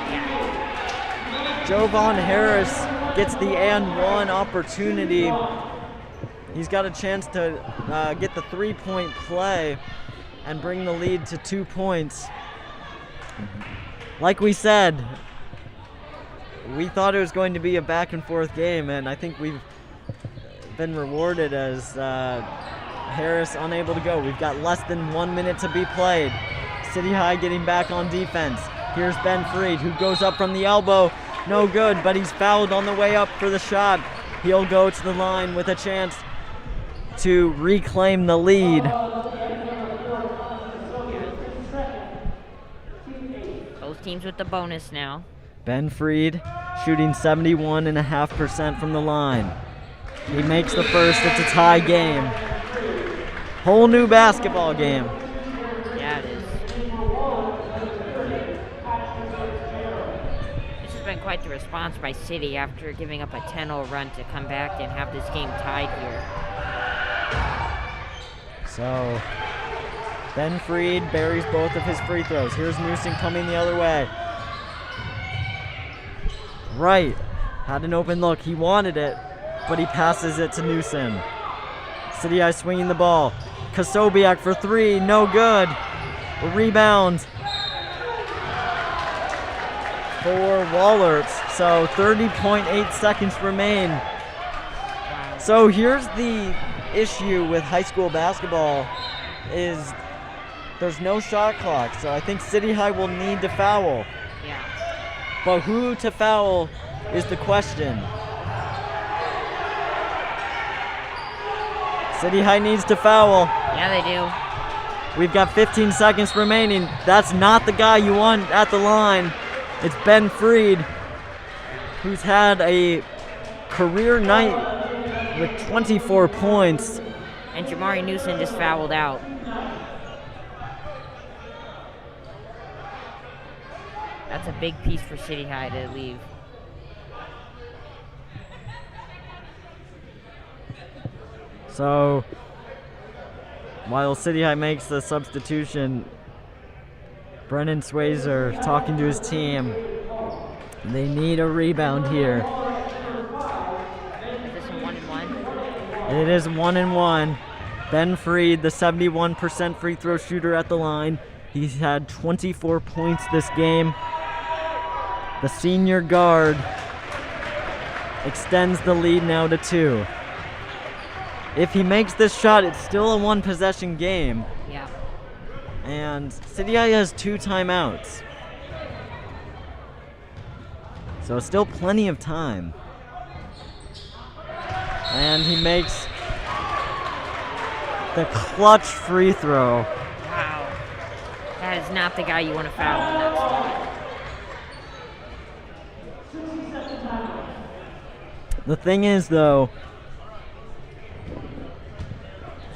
Speaker 2: Yeah.
Speaker 1: Javon Harris gets the and 1 opportunity. He's got a chance to get the 3-point play and bring the lead to 2 points. Like we said, we thought it was going to be a back and forth game, and I think we've been rewarded as Harris unable to go. We've got less than 1 minute to be played. City High getting back on defense. Here's Ben Freed, who goes up from the elbow. No good, but he's fouled on the way up for the shot. He'll go to the line with a chance to reclaim the lead.
Speaker 2: Both teams with the bonus now.
Speaker 1: Ben Freed shooting 71.5% from the line. He makes the first. It's a tie game. Whole new basketball game.
Speaker 2: Yeah, it is. This has been quite the response by City after giving up a 10-0 run to come back and have this game tied here.
Speaker 1: So Ben Freed buries both of his free throws. Here's Newson coming the other way. Wright had an open look. He wanted it, but he passes it to Newson. City High swinging the ball. Kasobiak for 3, no good. A rebound for Wahlert. So 30.8 seconds remain.
Speaker 2: Wow.
Speaker 1: So here's the issue with high school basketball is there's no shot clock. So I think City High will need to foul.
Speaker 2: Yeah.
Speaker 1: But who to foul is the question. City High needs to foul.
Speaker 2: Yeah, they do.
Speaker 1: We've got 15 seconds remaining. That's not the guy you want at the line. It's Ben Freed, who's had a career night with 24 points.
Speaker 2: And Jamari Newson just fouled out. That's a big piece for City High to leave.
Speaker 1: So while City High makes the substitution, Brennan Swayzer talking to his team. They need a rebound here.
Speaker 2: Is this a 1-and-1?
Speaker 1: It is 1-and-1. Ben Freed, the 71% free throw shooter at the line. He's had 24 points this game. The senior guard extends the lead now to 2. If he makes this shot, it's still a 1-possession game.
Speaker 2: Yeah.
Speaker 1: And City High has 2 timeouts. So still plenty of time. And he makes the clutch free throw.
Speaker 2: Wow. That is not the guy you want to foul in that spot.
Speaker 1: The thing is, though,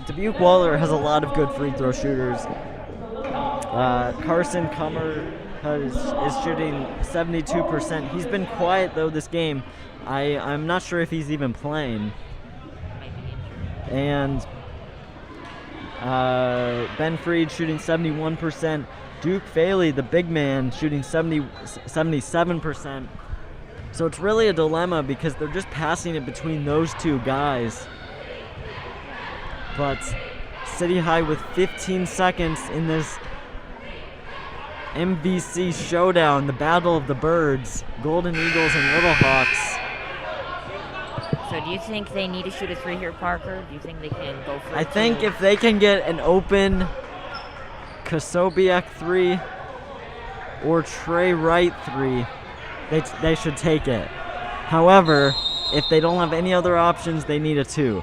Speaker 1: Dubuque Wahlert has a lot of good free throw shooters. Carson Kummer is shooting 72%. He's been quiet, though, this game. I'm not sure if he's even playing. And Ben Freed shooting 71%. Duke Faley, the big man, shooting 77%. So it's really a dilemma because they're just passing it between those two guys. But City High with 15 seconds in this MVC showdown, the Battle of the Birds, Golden Eagles and Little Hawks.
Speaker 2: So do you think they need to shoot a 3 here, Parker? Do you think they can go for
Speaker 1: I
Speaker 2: it
Speaker 1: think
Speaker 2: too?
Speaker 1: if they can get an open Kasobiak 3 or Trey Wright 3, they should take it. However, if they don't have any other options, they need a 2.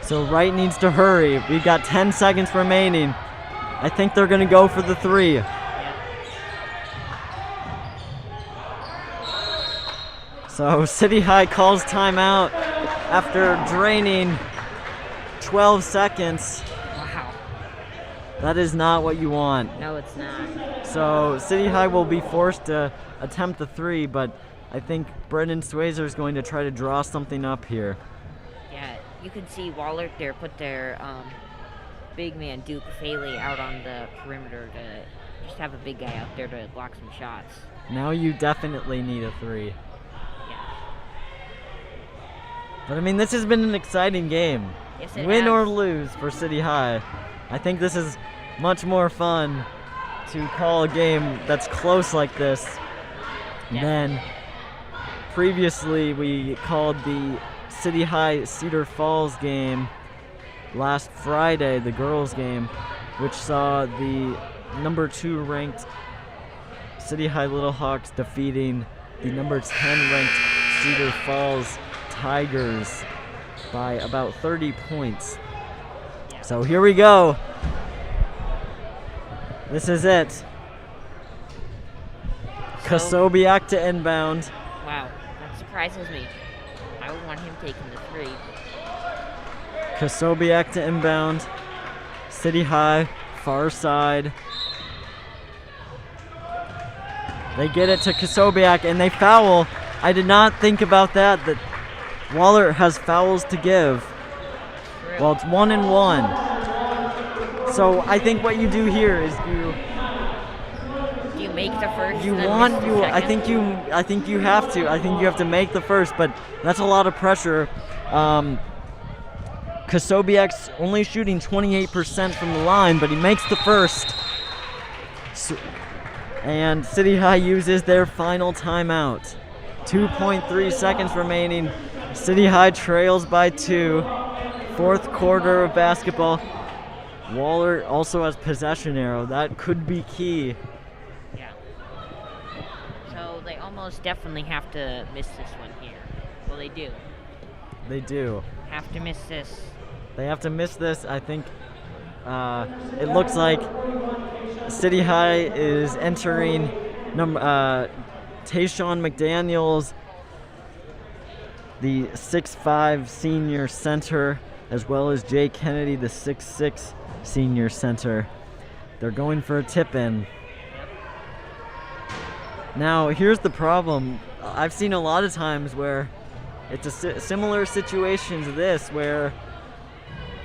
Speaker 1: So Wright needs to hurry. We've got 10 seconds remaining. I think they're going to go for the 3. So City High calls timeout after draining 12 seconds.
Speaker 2: Wow.
Speaker 1: That is not what you want.
Speaker 2: No, it's not.
Speaker 1: So City High will be forced to attempt the 3, but I think Brendan Swayzer is going to try to draw something up here.
Speaker 2: Yeah, you can see Wahlert there put their big man Duke Faley out on the perimeter to just have a big guy out there to block some shots.
Speaker 1: Now you definitely need a 3.
Speaker 2: Yeah.
Speaker 1: But I mean, this has been an exciting game.
Speaker 2: Yes, it
Speaker 1: Win
Speaker 2: has.
Speaker 1: or lose for City High. I think this is much more fun to call a game that's close like this than previously we called the City High Cedar Falls game last Friday, the girls game, which saw the number 2 ranked City High Little Hawks defeating the number 10 ranked Cedar Falls Tigers by about 30 points. So here we go. This is it. Kasobiak to inbound.
Speaker 2: Wow, that surprises me. I would want him taking the 3.
Speaker 1: Kasobiak to inbound. City High, far side. They get it to Kasobiak and they foul. I did not think about that Wahlert has fouls to give. Well, it's 1 and 1. So I think what you do here is
Speaker 2: Do you make the first?
Speaker 1: you
Speaker 2: and then
Speaker 1: want
Speaker 2: miss the
Speaker 1: you I
Speaker 2: second?
Speaker 1: think you have to. I think you have to make the first, but that's a lot of pressure. Kasobiak's only shooting 28% from the line, but he makes the first. And City High uses their final timeout. 2.3 seconds remaining. City High trails by 2. Fourth quarter of basketball. Wahlert also has possession arrow. That could be key.
Speaker 2: Yeah. So they almost definitely have to miss this one here. Well, they do.
Speaker 1: They do.
Speaker 2: Have to miss this.
Speaker 1: They have to miss this. I think it looks like City High is entering Tayshawn McDaniels, the 6'5" senior center, as well as Jay Kennedy, the 6'6" senior center. They're going for a tip-in. Now, here's the problem. I've seen a lot of times where it's a similar situation to this, where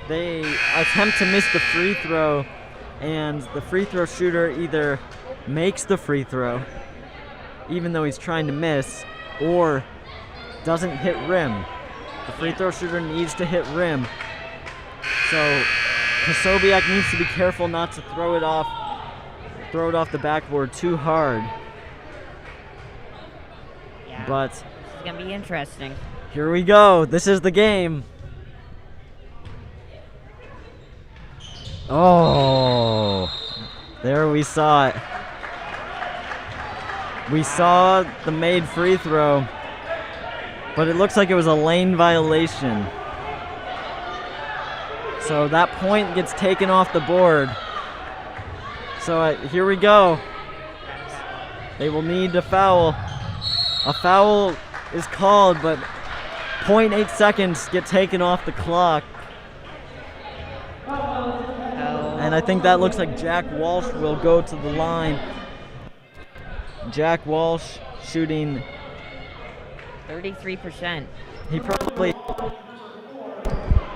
Speaker 1: they attempt to miss the free throw, and the free throw shooter either makes the free throw, even though he's trying to miss, or doesn't hit rim. The free throw shooter needs to hit rim. So Kasobiak needs to be careful not to throw it off the backboard too hard.
Speaker 2: Yeah.
Speaker 1: But
Speaker 2: This is gonna be interesting.
Speaker 1: here we go. This is the game. Oh, there we saw it. We saw the made free throw, but it looks like it was a lane violation. So that point gets taken off the board. So here we go. They will need to foul. A foul is called, but 0.8 seconds get taken off the clock. And I think that looks like Jack Walsh will go to the line. Jack Walsh shooting
Speaker 2: 33%.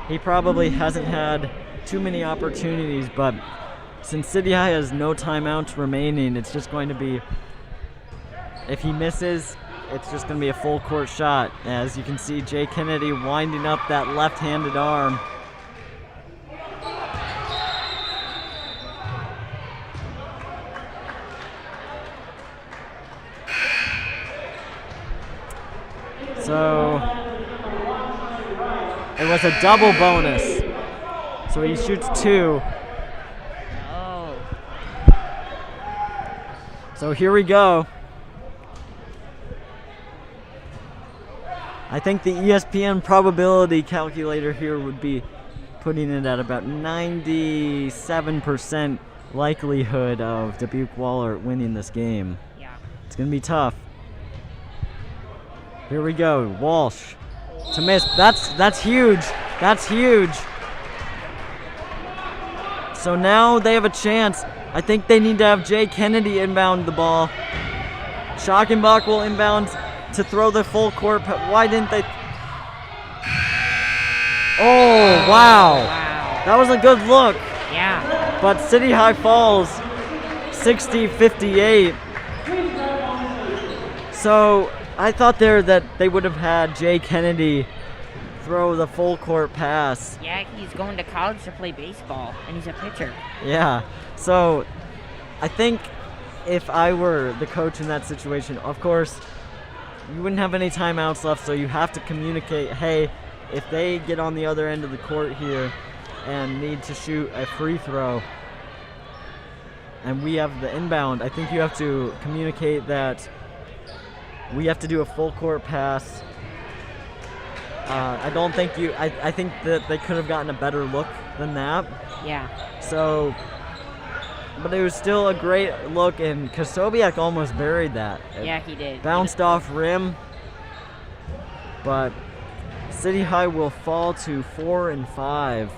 Speaker 1: He probably hasn't had too many opportunities, but since City High has no timeouts remaining, it's just going to be, if he misses, it's just going to be a full court shot. As you can see, Jay Kennedy winding up that left-handed arm. So it was a double bonus. So he shoots 2.
Speaker 2: Oh.
Speaker 1: So here we go. I think the ESPN probability calculator here would be putting it at about 97% likelihood of Dubuque Wahlert winning this game.
Speaker 2: Yeah.
Speaker 1: It's going to be tough. Here we go. Walsh to miss. That's huge. That's huge. So now they have a chance. I think they need to have Jay Kennedy inbound the ball. Schockenbach will inbound to throw the full court. Why didn't they? Oh, wow. That was a good look.
Speaker 2: Yeah.
Speaker 1: But City High falls 60-58. So I thought there that they would have had Jay Kennedy throw the full court pass.
Speaker 2: Yeah, he's going to college to play baseball, and he's a pitcher.
Speaker 1: Yeah. So I think if I were the coach in that situation, of course, you wouldn't have any timeouts left, so you have to communicate, hey, if they get on the other end of the court here and need to shoot a free throw and we have the inbound, I think you have to communicate that we have to do a full court pass. I don't think I think that they could have gotten a better look than that.
Speaker 2: Yeah.
Speaker 1: So, but it was still a great look, and Kosobiak almost buried that.
Speaker 2: Yeah, he did.
Speaker 1: Bounced off rim, but City High will fall to 4-5.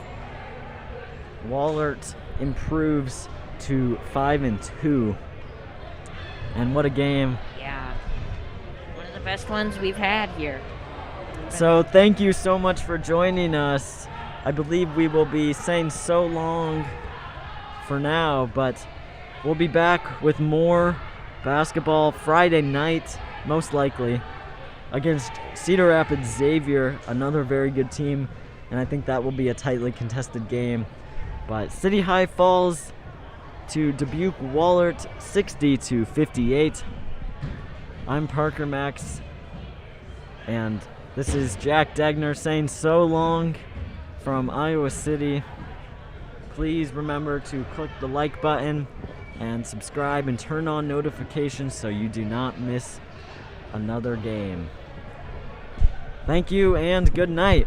Speaker 1: Wahlert improves to 5-2. And what a game.
Speaker 2: Yeah. One of the best ones we've had here.
Speaker 1: So thank you so much for joining us. I believe we will be saying so long for now, but we'll be back with more basketball Friday night, most likely, against Cedar Rapids Xavier, another very good team, and I think that will be a tightly contested game. But City High falls to Dubuque Wahlert 60-58. I'm Parker Max, and this is Jack Degner saying so long from Iowa City. Please remember to click the like button and subscribe and turn on notifications so you do not miss another game. Thank you and good night.